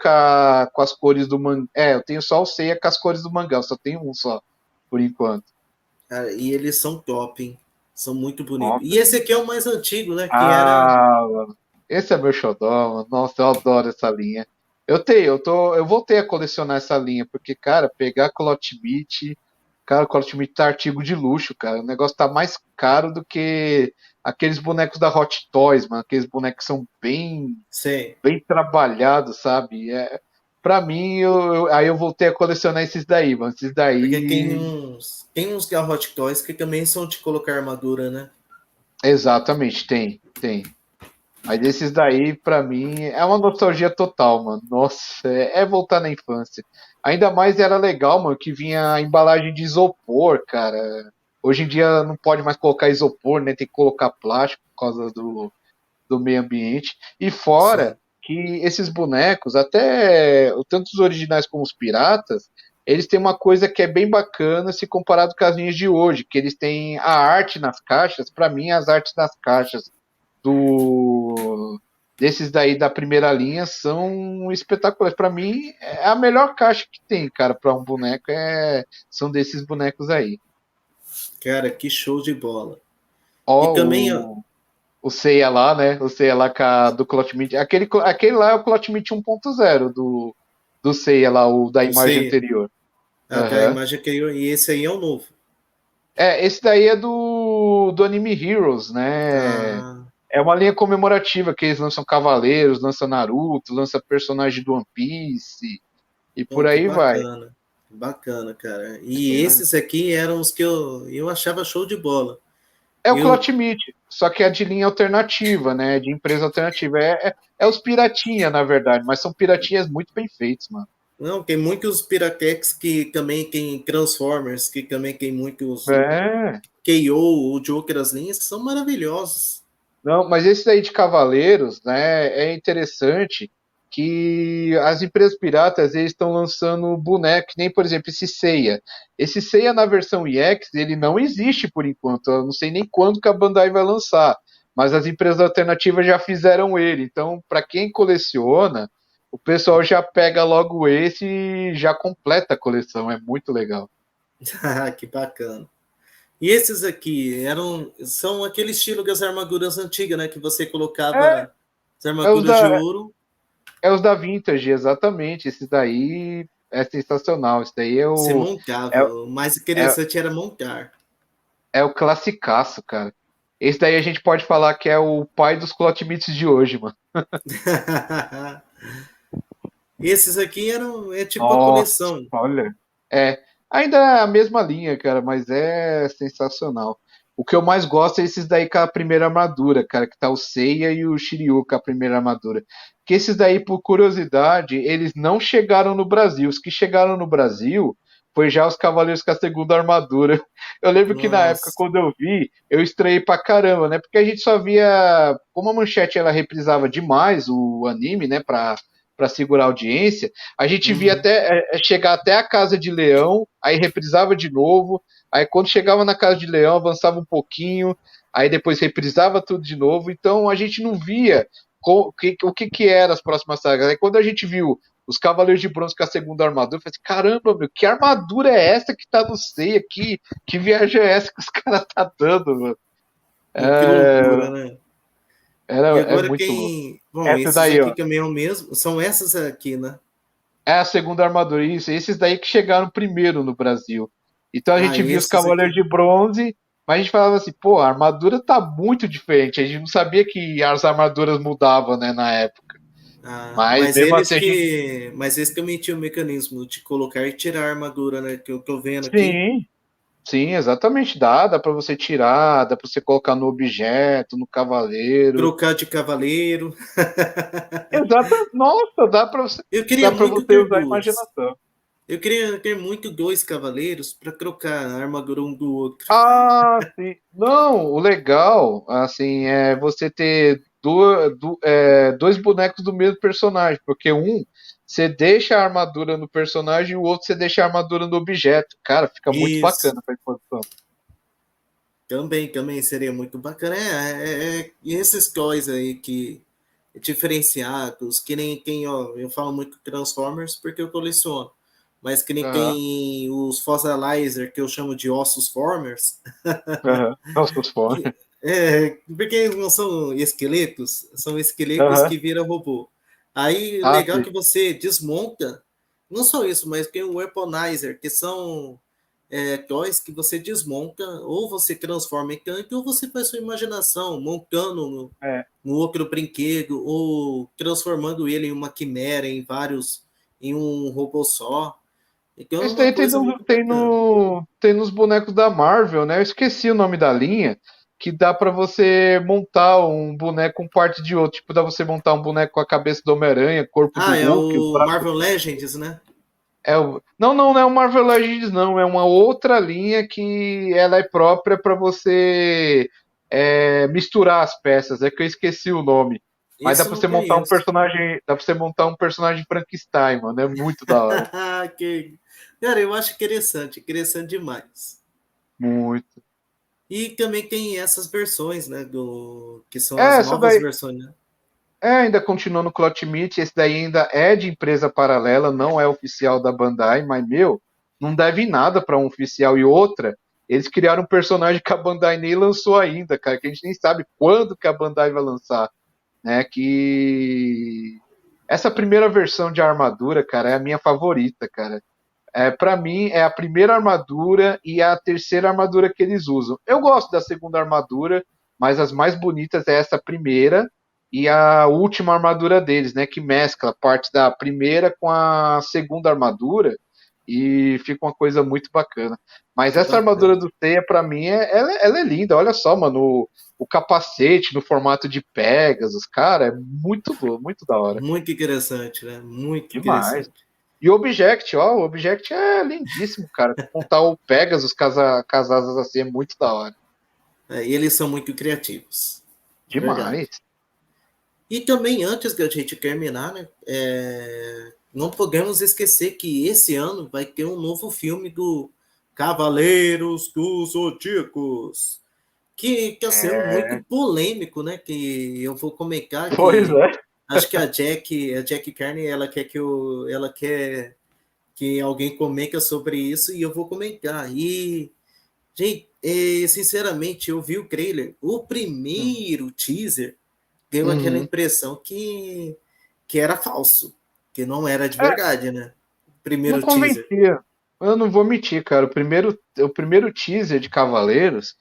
com as cores do mangá. Eu tenho só o Seiya com as cores do mangá. Eu só tenho um só, por enquanto. Cara, e eles são top, hein? São muito bonitos. Nossa. E esse aqui é o mais antigo, né? Que era. Ah, mano. Esse é meu xodó, mano. Nossa, eu adoro essa linha. Eu voltei a colecionar essa linha, porque, cara, pegar Cloth Meat, cara, Cloth Meat tá artigo de luxo, cara. O negócio tá mais caro do que aqueles bonecos da Hot Toys, mano. Aqueles bonecos que são Sei. bem trabalhados, sabe? Pra mim, aí eu voltei a colecionar esses daí, mano. Esses Porque daí. tem uns Hot Toys que também são de colocar armadura, né? Exatamente, tem. Mas esses daí, pra mim, é uma nostalgia total, mano. Nossa, é voltar na infância. Ainda mais era legal, mano, que vinha a embalagem de isopor, cara. Hoje em dia não pode mais colocar isopor, né? Tem que colocar plástico por causa do meio ambiente. E fora Sim. que esses bonecos, até tanto os originais como os piratas, eles têm uma coisa que é bem bacana se comparado com as linhas de hoje, que eles têm a arte nas caixas. Pra mim, as artes das caixas do desses daí da primeira linha são espetaculares. Para mim, é a melhor caixa que tem, cara, para um boneco são desses bonecos aí. Cara, que show de bola. E Ó, também, ó, o Seiya lá, né? O Seiya lá do Cloth Meat. Aquele lá é o Cloth Meat 1.0 do Seiya lá, o da eu imagem sei, anterior. aquela Aham. imagem que eu. E esse aí é o novo. Esse daí é do Anime Heroes, né? Ah, É uma linha comemorativa que eles lançam Cavaleiros, lançam Naruto, lançam personagem do One Piece e por então, que aí vai. bacana. Bacana, cara. E esses aqui eram os que eu achava show de bola. É o Eu, Cloth Meat, só que é de linha alternativa, né? De empresa alternativa. É os piratinha, na verdade, mas são piratinhas muito bem feitos, mano. não, tem muitos Piratex que também tem Transformers, que também tem muitos É. KO ou de outras linhas que são maravilhosos. Não, mas esse daí de Cavaleiros, né? É interessante que as empresas piratas eles estão lançando bonecos, que nem por exemplo esse Seiya. Esse Seiya na versão EX ele não existe por enquanto. Eu não sei nem quando que a Bandai vai lançar, mas as empresas alternativas já fizeram ele. Então, para quem coleciona, o pessoal já pega logo esse e já completa a coleção. É muito legal. Que bacana. E esses aqui são aquele estilo das armaduras antigas, né? Que você É, colocava as é os armaduras de da, ouro, é os da Vintage, exatamente. Esse daí é sensacional. Esse daí você é, montava. O mais é, interessante era montar. é o classicaço, cara. Esse daí a gente pode falar que é o pai dos cloth meats de hoje, mano. Esses aqui é tipo a Nossa, coleção. olha. É, ainda é a mesma linha, cara, mas é sensacional. O que eu mais gosto é esses daí com a primeira armadura, cara, que tá o Seiya e o Shiryu com a primeira armadura. Que esses daí, por curiosidade, eles não chegaram no Brasil. Os que chegaram no Brasil foi já os Cavaleiros com a segunda armadura. Eu lembro que na época, Nossa. quando eu vi, eu estranhei pra caramba, né? Porque a gente só via. Como a Manchete ela reprisava demais o anime, né? Pra segurar a audiência. A gente via Uhum. até chegar até a Casa de Leão, aí reprisava de novo, aí quando chegava na Casa de Leão avançava um pouquinho, aí depois reprisava tudo de novo, então a gente não via o que eram as próximas sagas. Aí quando a gente viu os Cavaleiros de Bronze com a segunda armadura, eu falei assim, caramba, meu, que armadura é essa que tá no Seiya aqui? Que viagem é essa que os caras tá dando, mano? Que É, loucura, né? E é agora muito louco. quem. Bom, Essa esses daí, aqui ó. também é o mesmo. São essas aqui, né? É a segunda armadura, isso. Esses daí que chegaram primeiro no Brasil. Então a Ah, gente via os esses Cavaleiros aqui. de Bronze, mas a gente falava assim, pô, a armadura tá muito diferente. A gente não sabia que as armaduras mudavam, né, na época. Ah, Mas mesmo assim a gente. Mas eles também tinham o mecanismo de colocar e tirar a armadura, né? Que eu tô vendo aqui. Sim, sim, exatamente. Dá pra você tirar, dá pra você colocar no objeto, no cavaleiro. Trocar de cavaleiro. Exato. Nossa, Eu queria dá pra muito você ter usar a duas. imaginação. Eu queria ter muito dois cavaleiros para trocar a armadura um do outro. Ah, sim. Não, o legal, assim, é você ter dois bonecos do mesmo personagem, porque um você deixa a armadura no personagem e o outro você deixa a armadura no objeto. Cara, fica muito Isso. bacana pra exposição. Também seria muito bacana. E esses toys aí que diferenciados, que nem quem, ó, eu falo muito Transformers porque eu coleciono. mas que nem Aham. tem os Fossilizer, que eu chamo de Ossos Formers, Aham. Nossa, os fones. porque eles não são esqueletos, são esqueletos Aham. que viram robô. Aí, Ah, legal sim. que você desmonta, não só isso, mas tem o Weaponizer, que são toys que você desmonta, ou você transforma em tanque, ou você faz sua imaginação, montando É. no outro brinquedo, ou transformando ele em uma quimera, em um robô só. Então é Isso uma daí coisa muito tem, bacana. tem nos bonecos da Marvel, né? Eu esqueci o nome da linha, que dá pra você montar um boneco um parte de outro. Tipo, dá pra você montar um boneco com a cabeça do Homem-Aranha, corpo do Ah, é Hulk, os o braços. Marvel Legends, né? Não é o Marvel Legends, não. É uma outra linha que ela é própria pra você misturar as peças. É que eu esqueci o nome. Mas dá Esse eu pra não você montar um conheço. personagem. Dá pra você montar um personagem Frankenstein, mano. É muito da hora. que... Cara, eu acho interessante, interessante demais. Muito. E também tem essas versões, né? Que são as Essa novas daí. versões, né? Ainda continua no Clout Meet, esse daí ainda é de empresa paralela, não é oficial da Bandai, mas, meu, não deve nada para um oficial. E outra, eles criaram um personagem que a Bandai nem lançou ainda, cara, que a gente nem sabe quando que a Bandai vai lançar, né? Que essa primeira versão de armadura, cara, é a minha favorita, cara. Para mim, é a primeira armadura e a terceira armadura que eles usam. Eu gosto da segunda armadura, mas as mais bonitas é essa primeira e a última armadura deles, né? Que mescla parte da primeira com a segunda armadura e fica uma coisa muito bacana. Mas Que essa armadura bacana. do Seiya, pra mim, ela é linda. Olha só, mano, o capacete no formato de Pegasus, cara, é muito da hora. Muito interessante, né? Muito Demais. interessante. E o Object, ó, o Object é lindíssimo, cara. Montar o Pegasus com as asas assim é muito da hora. E eles são muito criativos. Verdade. Demais. E também, antes da gente terminar, né? Não podemos esquecer que esse ano vai ter um novo filme do Cavaleiros dos Zodíacos, que é sendo muito É, polêmico, né? Que eu vou comentar pois que é. acho que a Jack Carney, ela quer que alguém comente sobre isso e eu vou comentar. E, gente, sinceramente, eu vi o trailer, o primeiro teaser deu aquela Uhum. impressão que era falso, que não era de É, verdade, né? não Primeiro teaser. convencia. Eu não vou mentir, cara. O primeiro teaser de Cavaleiros,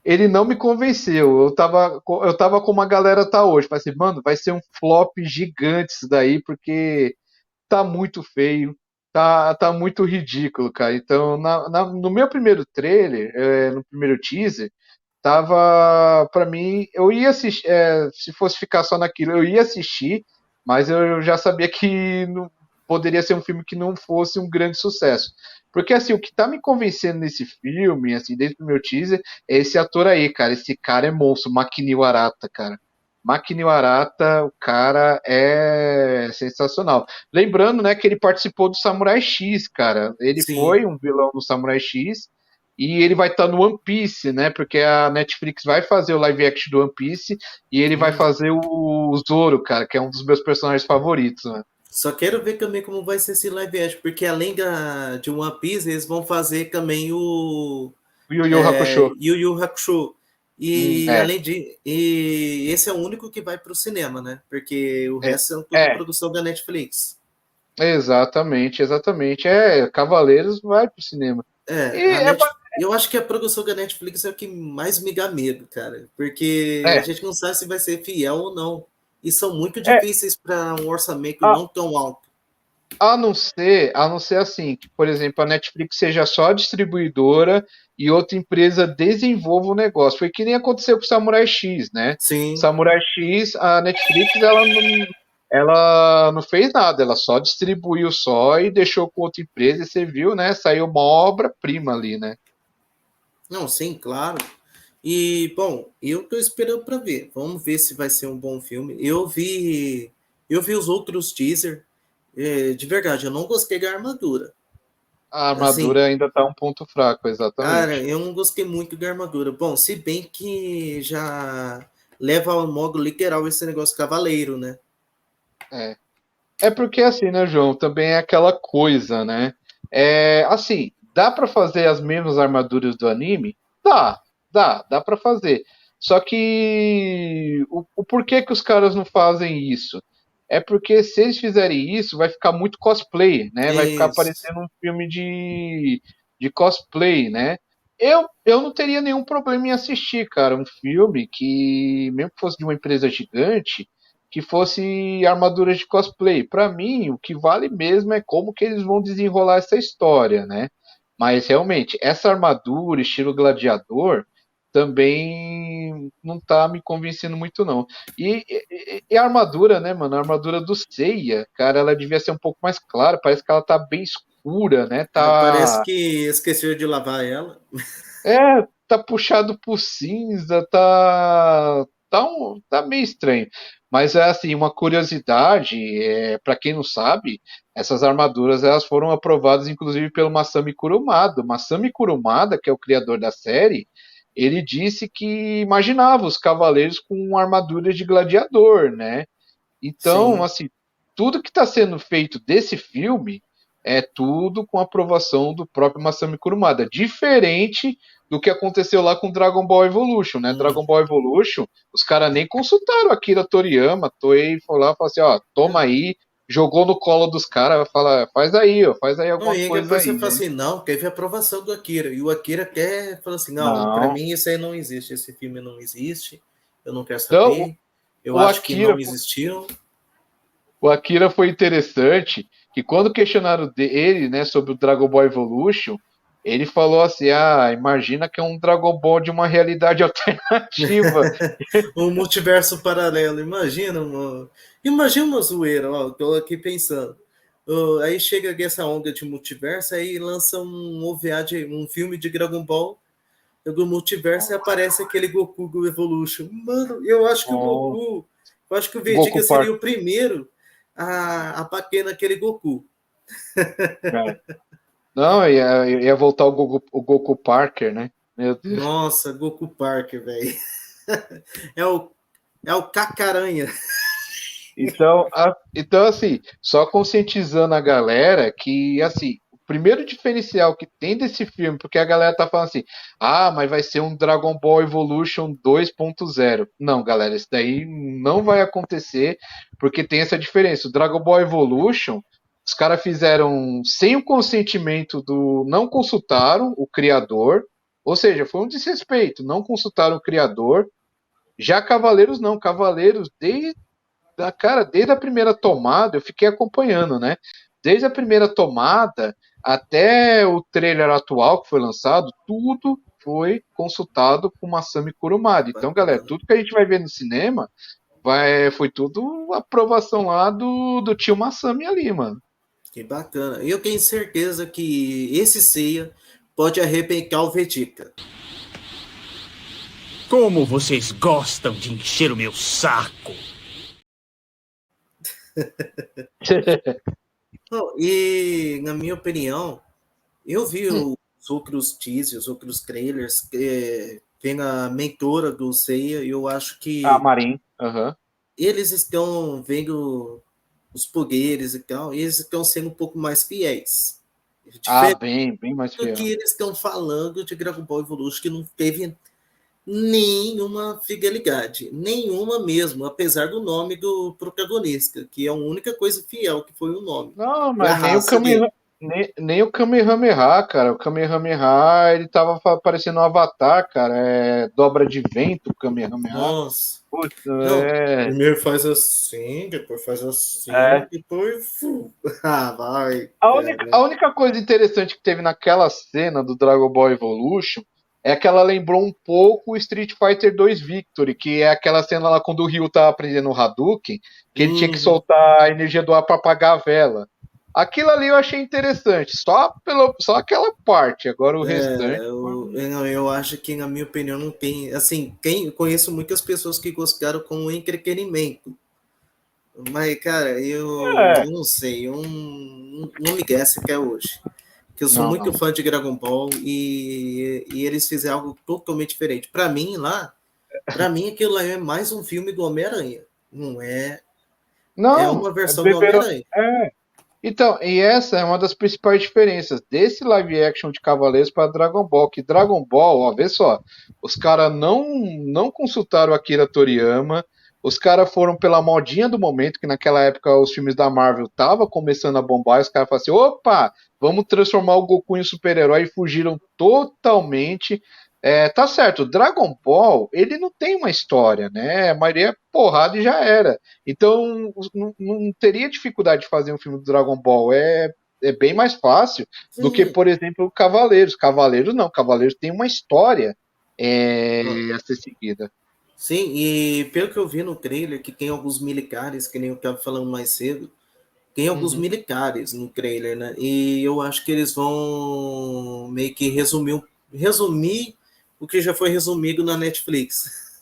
ele não me convenceu. Eu tava como a galera tá hoje. Falei assim, mano, vai ser um flop gigante isso daí, porque tá muito feio, tá muito ridículo, cara. Então, no meu primeiro trailer, no primeiro teaser, tava, pra mim, eu ia assistir, se fosse ficar só naquilo, eu ia assistir, mas eu já sabia que não, poderia ser um filme que não fosse um grande sucesso. Porque, assim, o que tá me convencendo nesse filme, assim, desde o meu teaser, é esse ator aí, cara. Esse cara é monstro, Makinio Arata, cara. Makinio Arata, o cara é sensacional. Lembrando, né, que ele participou do Samurai X, cara. Ele Sim. foi um vilão do Samurai X e ele vai estar no One Piece, né? Porque a Netflix vai fazer o live action do One Piece e ele vai Hum. fazer o Zoro, cara, que é um dos meus personagens favoritos, né? Só quero ver também como vai ser esse live action, porque além de One Piece, eles vão fazer também o O Yu Yu Hakusho. Yu Yu Hakusho. E É, além de. E esse é o único que vai para o cinema, né? Porque o é, resto são tudo é, produção da Netflix. exatamente, exatamente. É, Cavaleiros vai pro cinema. E É, eu acho que a produção da Netflix é o que mais me dá medo, cara. Porque a é, gente não sabe se vai ser fiel ou não. E são muito é, difíceis para um orçamento a, não tão alto. a não ser assim, que, por exemplo, a Netflix seja só a distribuidora e outra empresa desenvolva o negócio. Foi que nem aconteceu com o Samurai X, né? Sim. Samurai X, a Netflix, ela não fez nada, ela só distribuiu só e deixou com outra empresa e você viu, né? Saiu uma obra-prima ali, né? Não, sim, claro. E, bom, eu tô esperando para ver. Vamos ver se vai ser um bom filme. Eu vi os outros teaser. De verdade, eu não gostei da armadura. A Assim, armadura ainda tá um ponto fraco, cara, exatamente. eu não gostei muito da armadura. Bom, se bem que já leva ao modo literal esse negócio cavaleiro, né? É. É porque assim, né, João? Também é aquela coisa, né? Assim, dá pra fazer as mesmas armaduras do anime? Dá pra fazer. Só que o porquê que os caras não fazem isso? É porque se eles fizerem isso, vai ficar muito cosplay, né? Vai ficar Isso. parecendo um filme de cosplay, né? Eu não teria nenhum problema em assistir, cara, um filme que, mesmo que fosse de uma empresa gigante, que fosse armaduras de cosplay. Pra mim, o que vale mesmo é como que eles vão desenrolar essa história, né? Mas realmente, essa armadura, estilo gladiador, também não tá me convencendo muito, não. E a armadura, né, mano? A armadura do Seiya, cara, ela devia ser um pouco mais clara. Parece que ela tá bem escura, né? Parece Tá. que esqueceu de lavar ela. Tá puxado por cinza, tá meio estranho. Mas é assim, uma curiosidade, para quem não sabe, essas armaduras elas foram aprovadas inclusive pelo Masami Kurumada. O Masami Kurumada, que é o criador da série, ele disse que imaginava os cavaleiros com armaduras de gladiador, né? Então, Sim. assim, tudo que está sendo feito desse filme é tudo com aprovação do próprio Masami Kurumada. Diferente do que aconteceu lá com Dragon Ball Evolution, né? Hum. Dragon Ball Evolution, os caras nem consultaram Akira Toriyama. Toei foi lá e falou assim: ó, toma aí, jogou no colo dos caras, fala, faz aí, ó, faz aí Não, alguma e coisa depois você aí, fala né? assim, não, teve aprovação do Akira. E o Akira fala assim, não, para Não. mim isso aí não existe, esse filme não existe, eu não quero Então, saber, eu o acho que Akira não existiu. O Akira foi interessante que quando questionaram ele, né, sobre o Dragon Ball Evolution, ele falou assim: "Ah, imagina que é um Dragon Ball de uma realidade alternativa". Um multiverso paralelo, imagina, mano. Imagina uma zoeira, ó, tô aqui pensando. Aí chega aqui essa onda de multiverso, aí lança um OVA um filme de Dragon Ball do multiverso e aparece aquele Goku do Evolution. Mano, Oh, eu acho que o Goku Vegeta Park. seria o primeiro a bater naquele Goku. É. Não, ia voltar o Goku Parker, né? Meu Deus. Nossa, Goku Parker, velho. É o, é o Cacaranha. Então, assim, só conscientizando a galera que, assim, o primeiro diferencial que tem desse filme, porque a galera tá falando assim, ah, mas vai ser um Dragon Ball Evolution 2.0. Não, galera, isso daí não vai acontecer, porque tem essa diferença. O Dragon Ball Evolution, os caras fizeram sem o consentimento do. Não consultaram o criador, ou seja, foi um desrespeito, não consultaram o criador. Já Cavaleiros não, Cavaleiros, desde a primeira tomada, eu fiquei acompanhando, né? Desde a primeira tomada até o trailer atual que foi lançado, tudo foi consultado com Masami Kurumada. Então, galera, Bacana. tudo que a gente vai ver no cinema foi tudo aprovação lá do tio Masami ali, mano. Que bacana. Eu tenho certeza que esse Seiya pode arrebentar o Vegeta. Como vocês gostam de encher o meu saco! Não, e, na minha opinião, eu vi Hum. os outros teasers, os outros trailers, tem a mentora do Seiya, e eu acho Ah, que Marin. Aham. eles estão vendo os poderes e tal, e eles estão sendo um pouco mais fiéis. Ah, Diferente bem mais do que fiel. eles estão falando de Dragon Ball Evolution, que não teve nenhuma fidelidade, nenhuma mesmo, apesar do nome do protagonista, que é a única coisa fiel que foi o nome Não, e a mas raça dele. nem o Kamehameha, cara. O Kamehameha, ele tava parecendo um avatar, cara. É dobra de vento, o Kamehameha. Nossa, Putz, não, primeiro faz assim, depois faz assim, é. depois. Ah, vai, A cara. única coisa interessante que teve naquela cena do Dragon Ball Evolution é que ela lembrou um pouco o Street Fighter 2 Victory, que é aquela cena lá quando o Ryu tá aprendendo o Hadouken, que ele tinha que Uhum. soltar a energia do ar pra apagar a vela. Aquilo ali eu achei interessante, só aquela parte, agora o restante. Eu acho que, na minha opinião, não tem. Assim, eu conheço muitas pessoas que gostaram como entretenimento. Mas, cara, É, eu não sei, eu não me desce até hoje. Que eu sou não, muito não. fã de Dragon Ball e eles fizeram algo totalmente diferente. Para mim aquilo lá é mais um filme do Homem-Aranha. Não é, é Não, uma versão do beberam. Homem-Aranha. É, Então, e essa é uma das principais diferenças desse live action de Cavaleiros para Dragon Ball. Que Dragon Ball, ó, vê só, os caras não consultaram Akira Toriyama, os caras foram pela modinha do momento, que naquela época os filmes da Marvel estavam começando a bombar, e os caras falaram assim, opa, vamos transformar o Goku em super-herói, e fugiram totalmente. É, tá certo, Dragon Ball, ele não tem uma história, né? A maioria é porrada e já era. Então, não teria dificuldade de fazer um filme do Dragon Ball. É bem mais fácil do que, Sim, por exemplo, Cavaleiros. Cavaleiros não. Cavaleiros tem uma história ó, a ser seguida. sim, e pelo que eu vi no trailer, que tem alguns militares, que nem eu estava falando mais cedo, tem alguns Uhum. militares no trailer, né? E eu acho que eles vão meio que resumir o que já foi resumido na Netflix.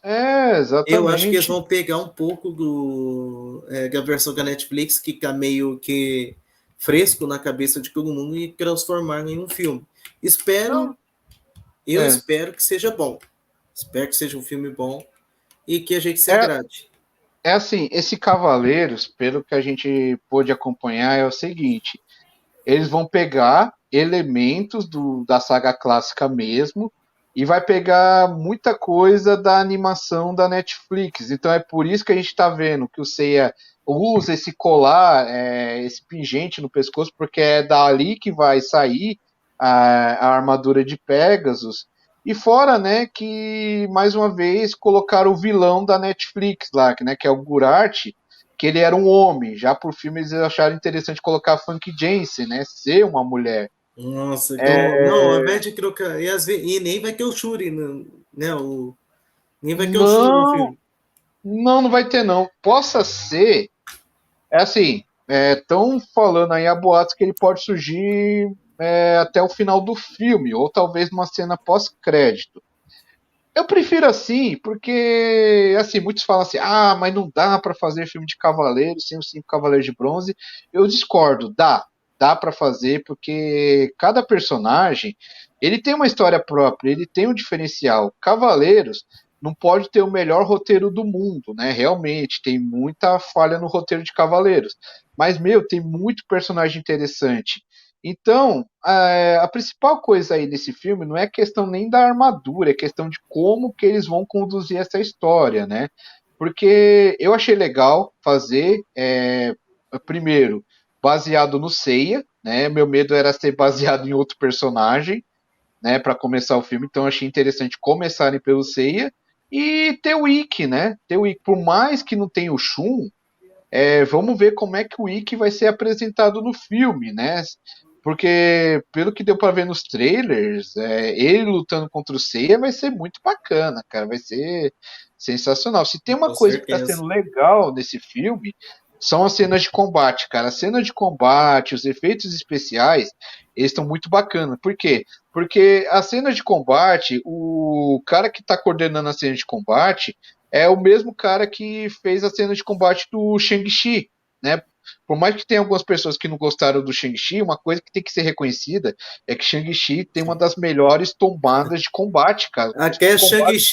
É, Eu acho que eles exatamente. vão pegar um pouco da versão da Netflix, que está meio que fresco na cabeça de todo mundo, e transformar em um filme. Espero, Não, eu é. espero que seja bom. Espero que seja um filme bom e que a gente se É, agrade. é assim, esse Cavaleiros, pelo que a gente pôde acompanhar, é o seguinte: eles vão pegar elementos da saga clássica mesmo e vai pegar muita coisa da animação da Netflix. Então é por isso que a gente está vendo que o Seiya usa esse colar, esse pingente no pescoço, porque é dali que vai sair a armadura de Pegasus. E fora, né, que mais uma vez colocaram o vilão da Netflix lá, que é o Gurart, que ele era um homem. Já por filme eles acharam interessante colocar a Funky Jensen, né? Ser uma mulher. Nossa, então, não, ao invés de trocar, e nem vai ter o Shuri, né? Nem vai ter o Shuri no Não, filme. não vai ter não. Possa ser, é assim, estão falando aí a boatos que ele pode surgir até o final do filme, ou talvez numa cena pós-crédito. Eu prefiro assim, porque assim, muitos falam assim: "Ah, mas não dá pra fazer filme de cavaleiros sem os cinco cavaleiros de bronze". Eu discordo, dá para fazer porque cada personagem, ele tem uma história própria, ele tem um diferencial. Cavaleiros não pode ter o melhor roteiro do mundo, né? Realmente tem muita falha no roteiro de Cavaleiros. Mas meu, tem muito personagem interessante. Então, a principal coisa aí desse filme não é questão nem da armadura, é questão de como que eles vão conduzir essa história, né? Porque eu achei legal fazer, primeiro, baseado no Seiya, né? Meu medo era ser baseado em outro personagem, né? Para começar o filme, então eu achei interessante começarem pelo Seiya e ter o Ikki, né? Ter o Ikki, por mais que não tenha o Shun, vamos ver como é que o Ikki vai ser apresentado no filme, né? Porque, pelo que deu pra ver nos trailers, ele lutando contra o Seiya vai ser muito bacana, cara. Vai ser sensacional. Se tem uma Com coisa que tá certeza. sendo legal nesse filme, são as cenas de combate, cara. As cenas de combate, os efeitos especiais, eles estão muito bacanas. Por quê? Porque as cenas de combate, o cara que tá coordenando as cenas de combate é o mesmo cara que fez a cena de combate do Shang-Chi, né? Por mais que tenha algumas pessoas que não gostaram do Shang-Chi, uma coisa que tem que ser reconhecida é que Shang-Chi tem uma das melhores tombadas de combate, cara. Os combates.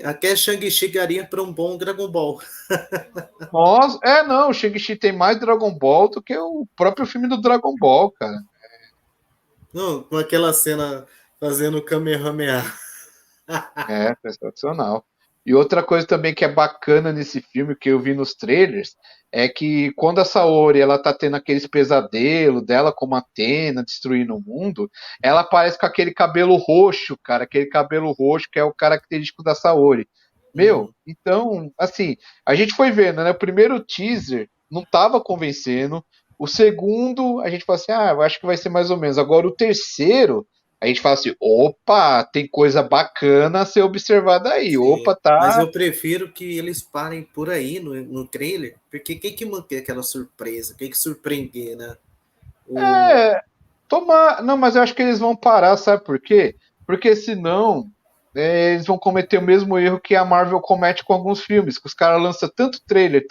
Até Shang-Chi garia para um bom Dragon Ball. Nossa, não, o Shang-Chi tem mais Dragon Ball do que o próprio filme do Dragon Ball, cara. Não, com aquela cena fazendo Kamehameha. É, sensacional. E outra coisa também que é bacana nesse filme, que eu vi nos trailers, é que quando a Saori ela tá tendo aqueles pesadelos dela como Atena destruindo o mundo, ela aparece com aquele cabelo roxo, cara, aquele cabelo roxo que é o característico da Saori. Meu, Uhum. então, assim, a gente foi vendo, né? O primeiro teaser não tava convencendo. O segundo, a gente falou assim, eu acho que vai ser mais ou menos. Agora o terceiro, a gente fala assim, opa, tem coisa bacana a ser observada aí. Sim, Opa, mas tá. eu prefiro que eles parem por aí no trailer, porque quem que manter aquela surpresa, quem que surpreender, né? O, É, tomar. Não, mas eu acho que eles vão parar, sabe por quê? Porque senão eles vão cometer o mesmo erro que a Marvel comete com alguns filmes, que os caras lançam tanto trailer.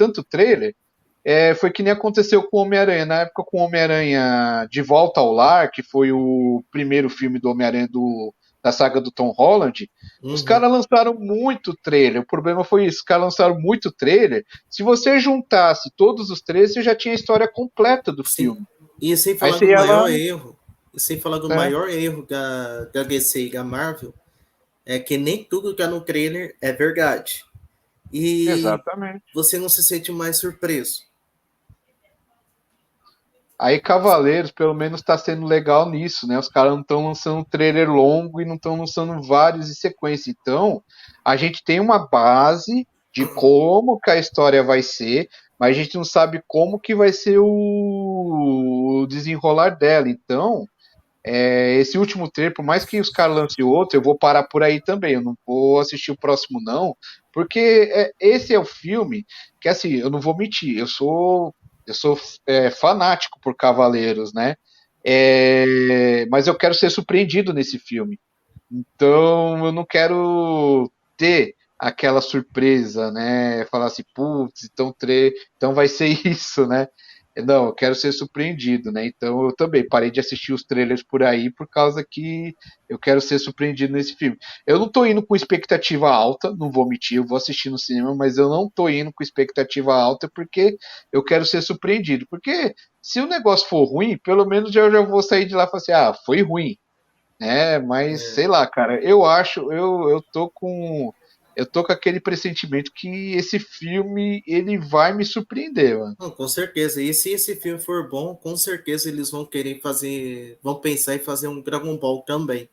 Foi que nem aconteceu com o Homem-Aranha. Na época com o Homem-Aranha De Volta ao Lar, que foi o primeiro filme do Homem-Aranha do da saga do Tom Holland, os Uhum. caras lançaram muito trailer. O problema foi isso, os caras lançaram muito trailer. Se você juntasse todos os trailers, você já tinha a história completa do Sim. filme. E sem Aí falar você do ia lá, maior erro, e sem falar do né? maior erro da DC e da Marvel, é que nem tudo que tá no trailer é verdade. E Exatamente. você não se sente mais surpreso. Aí Cavaleiros, pelo menos, tá sendo legal nisso, né? Os caras não estão lançando um trailer longo e não estão lançando vários em sequência. Então, a gente tem uma base de como que a história vai ser, mas a gente não sabe como que vai ser o desenrolar dela. Então, esse último trailer, por mais que os caras lancem outro, eu vou parar por aí também. Eu não vou assistir o próximo, não, porque esse é o filme que, assim, eu não vou mentir, eu sou fanático por Cavaleiros, né? Mas eu quero ser surpreendido nesse filme. Então eu não quero ter aquela surpresa, né? Falar assim, putz, então vai ser isso, né? Não, eu quero ser surpreendido, né? Então eu também parei de assistir os trailers por aí por causa que eu quero ser surpreendido nesse filme. Eu não tô indo com expectativa alta, não vou mentir, eu vou assistir no cinema, mas eu não tô indo com expectativa alta porque eu quero ser surpreendido. Porque se o negócio for ruim, pelo menos eu já vou sair de lá e falar assim, ah, foi ruim, né? Mas sei lá, cara, eu acho, eu tô com aquele pressentimento que esse filme ele vai me surpreender, mano. Não, com certeza. E se esse filme for bom, com certeza eles vão querer fazer, vão pensar em fazer um Dragon Ball também.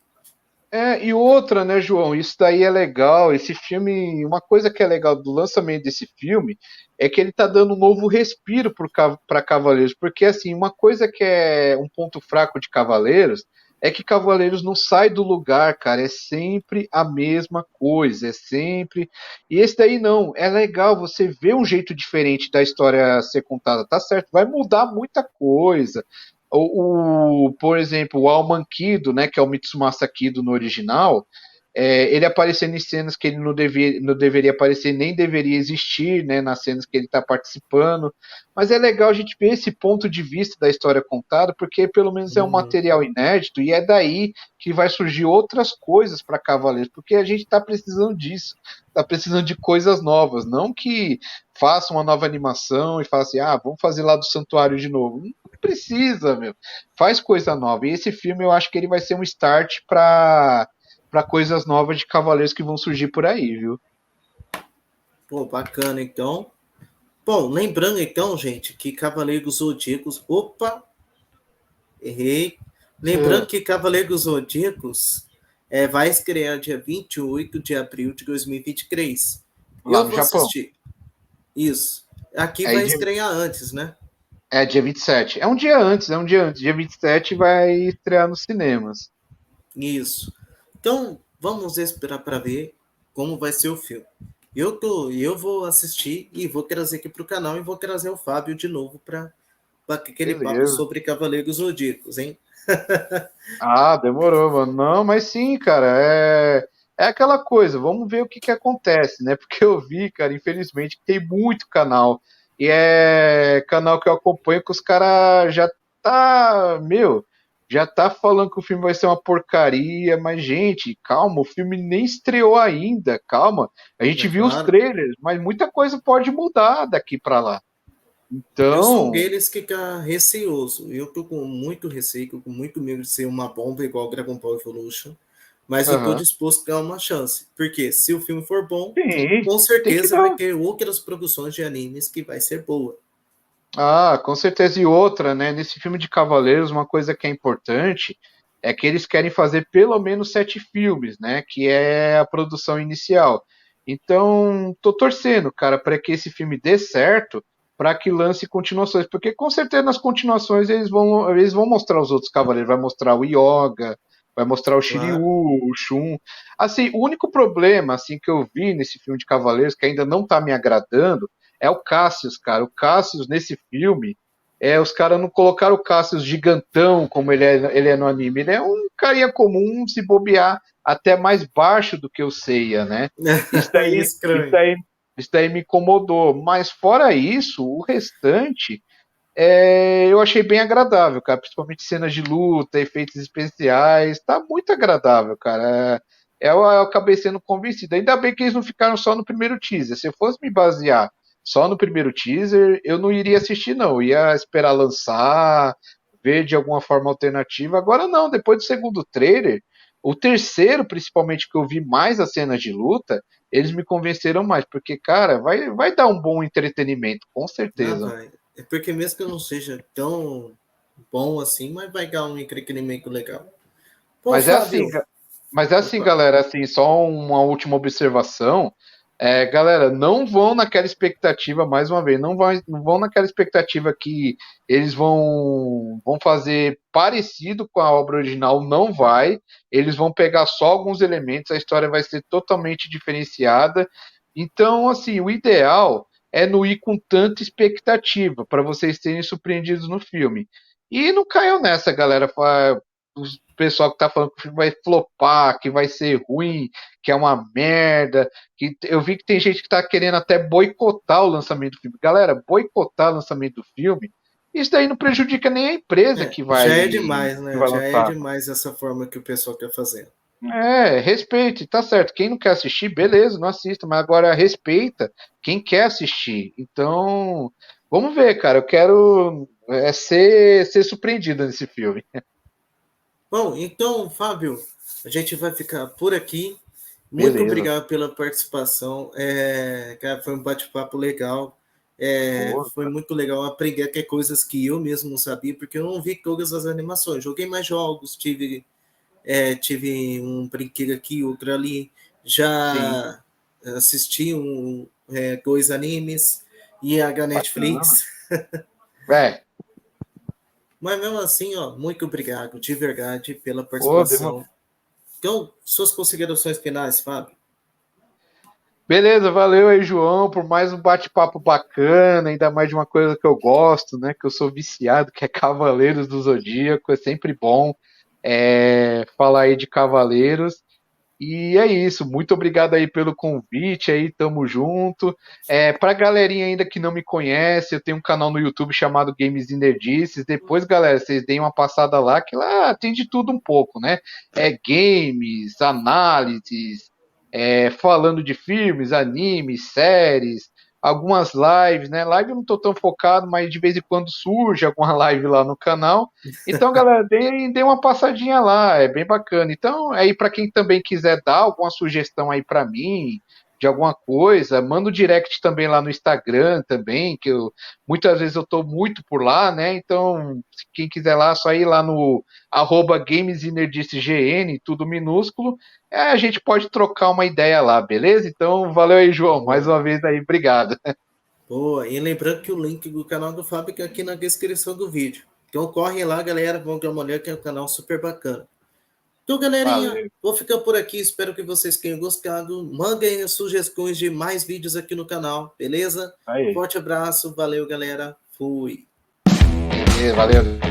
E outra, né, João? Isso daí é legal. Esse filme, uma coisa que é legal do lançamento desse filme é que ele tá dando um novo respiro para Cavaleiros, porque assim, uma coisa que é um ponto fraco de Cavaleiros é que Cavaleiros não sai do lugar, cara. É sempre a mesma coisa, é sempre. E esse daí não. É legal você ver um jeito diferente da história ser contada, tá certo? Vai mudar muita coisa. Por exemplo, o Alman Kido, né, que é o Mitsumasa Kido no original, ele aparecendo em cenas que ele não deveria aparecer, nem deveria existir, né, nas cenas que ele está participando. Mas é legal a gente ver esse ponto de vista da história contada, porque pelo menos é um Uhum. material inédito e é daí que vai surgir outras coisas para Cavaleiros, porque a gente está precisando disso, está precisando de coisas novas, não que faça uma nova animação e fale assim, ah, vamos fazer lá do Santuário de novo. Não precisa, meu. Faz coisa nova. E esse filme eu acho que ele vai ser um start para coisas novas de Cavaleiros que vão surgir por aí, viu? Pô, bacana, então. Bom, lembrando então, gente, que Cavaleiros Zodíacos. Opa, errei. Lembrando que Cavaleiros Zodíacos vai estrear dia 28 de abril de 2023. Lá Eu no vou Japão. assistir. Isso. Aqui É vai dia, estrear antes, né? dia 27. É um dia antes, é um dia antes. Dia 27 vai estrear nos cinemas. Isso. Então, vamos esperar para ver como vai ser o filme. Eu vou assistir e vou trazer aqui para o canal e vou trazer o Fábio de novo para aquele papo Beleza. sobre Cavaleiros Zodíacos, hein? Ah, demorou, mano. Não, mas sim, cara, é aquela coisa, vamos ver o que que acontece, né? Porque eu vi, cara, infelizmente, que tem muito canal. E é canal que eu acompanho que os caras já tá falando que o filme vai ser uma porcaria, mas, gente, calma, o filme nem estreou ainda, calma. A É gente viu os claro. trailers, mas muita coisa pode mudar daqui pra lá. Eu sou um Então, deles que fica receoso. Eu tô com muito receio, com muito medo de ser uma bomba igual Dragon Ball Evolution. Mas eu tô aham. disposto a dar uma chance. Porque se o filme for bom, Sim, com tem que certeza vai dar. ter outras produções de animes que vai ser boa. Ah, com certeza. E outra, né? Nesse filme de Cavaleiros, uma coisa que é importante é que eles querem fazer pelo menos 7 filmes, né? Que é a produção inicial. Então, tô torcendo, cara, para que esse filme dê certo, para que lance continuações, porque com certeza nas continuações eles vão mostrar os outros cavaleiros, vai mostrar o Yoga, vai mostrar o Shiryu, Claro. o Shun. Assim, o único problema assim que eu vi nesse filme de Cavaleiros que ainda não tá me agradando é o Cassius, cara. O Cassius nesse filme, os caras não colocaram o Cassius gigantão como ele é no anime. Ele é um carinha comum, se bobear, até mais baixo do que o Seiya, né? Isso daí, isso Estranho. daí, isso daí me incomodou. Mas fora isso, o restante eu achei bem agradável, cara. Principalmente cenas de luta, efeitos especiais. Tá muito agradável, cara. Eu acabei sendo convencido. Ainda bem que eles não ficaram só no primeiro teaser. Se eu fosse me basear só no primeiro teaser, eu não iria assistir, não. Eu ia esperar lançar, ver de alguma forma alternativa. Agora não, depois do segundo trailer, o terceiro, principalmente, que eu vi mais as cenas de luta, eles me convenceram mais. Porque, cara, vai dar um bom entretenimento, com Ah, certeza. vai. É porque mesmo que eu não seja tão bom assim, mas vai dar um entretenimento legal. Bom, Mas é assim, Fábio. mas é assim, Opa. galera, assim, só uma última observação. Galera, não vão naquela expectativa, mais uma vez, não vão naquela expectativa que eles vão fazer parecido com a obra original, não vai. Eles vão pegar só alguns elementos, a história vai ser totalmente diferenciada. Então, assim, o ideal é não ir com tanta expectativa, para vocês serem surpreendidos no filme. E não caiam nessa, galera. O pessoal que tá falando que o filme vai flopar, que vai ser ruim, que é uma merda. Que eu vi que tem gente que tá querendo até boicotar o lançamento do filme. Galera, boicotar o lançamento do filme, isso daí não prejudica nem a empresa Já é demais, que né? vai Já é lançar. demais essa forma que o pessoal quer fazer. Respeite, tá certo. Quem não quer assistir, beleza, não assista, mas agora respeita quem quer assistir. Então, vamos ver, cara. Eu quero ser surpreendido nesse filme. Bom, então, Fábio, a gente vai ficar por aqui. Muito Beleza. obrigado pela participação. Cara, foi um bate-papo legal. Boa. Foi muito legal aprender até coisas que eu mesmo não sabia, porque eu não vi todas as animações. Joguei mais jogos, tive um brinquedo aqui, outro ali. Sim. Já assisti dois animes e a Bacana. Netflix. É, Mas mesmo assim, ó, muito obrigado, de verdade, pela pô, participação. Então, suas considerações finais, Fábio? beleza, valeu aí, João, por mais um bate-papo bacana, ainda mais de uma coisa que eu gosto, né? Que eu sou viciado, que é Cavaleiros do Zodíaco, é sempre bom falar aí de Cavaleiros. E é isso, muito obrigado aí pelo convite aí, tamo junto. Pra galerinha ainda que não me conhece, eu tenho um canal no YouTube chamado Games e Nerdices. Depois, galera, vocês deem uma passada lá, que lá tem de tudo um pouco, né? Games, análises, falando de filmes, animes, séries, algumas lives, né? Live eu não tô tão focado, mas de vez em quando surge alguma live lá no canal. Então, galera, dê uma passadinha lá, é bem bacana. Então, aí para quem também quiser dar alguma sugestão aí para mim, de alguma coisa, manda o direct também lá no Instagram também, que muitas vezes eu tô muito por lá, né? Então, se quem quiser lá, só ir lá no @GamesInerdicegn, tudo minúsculo, a gente pode trocar uma ideia lá, beleza? Então, valeu aí, João, mais Boa. uma vez aí, obrigado. Boa. E lembrando que o link do canal do Fábio é aqui na descrição do vídeo. Então corre lá, galera, vão dar uma olhada, que é um canal super bacana. Então, galerinha, Valeu. vou ficar por aqui. Espero que vocês tenham gostado. Mandem as sugestões de mais vídeos aqui no canal, beleza? Aí, Forte abraço, valeu, galera. Fui. valeu.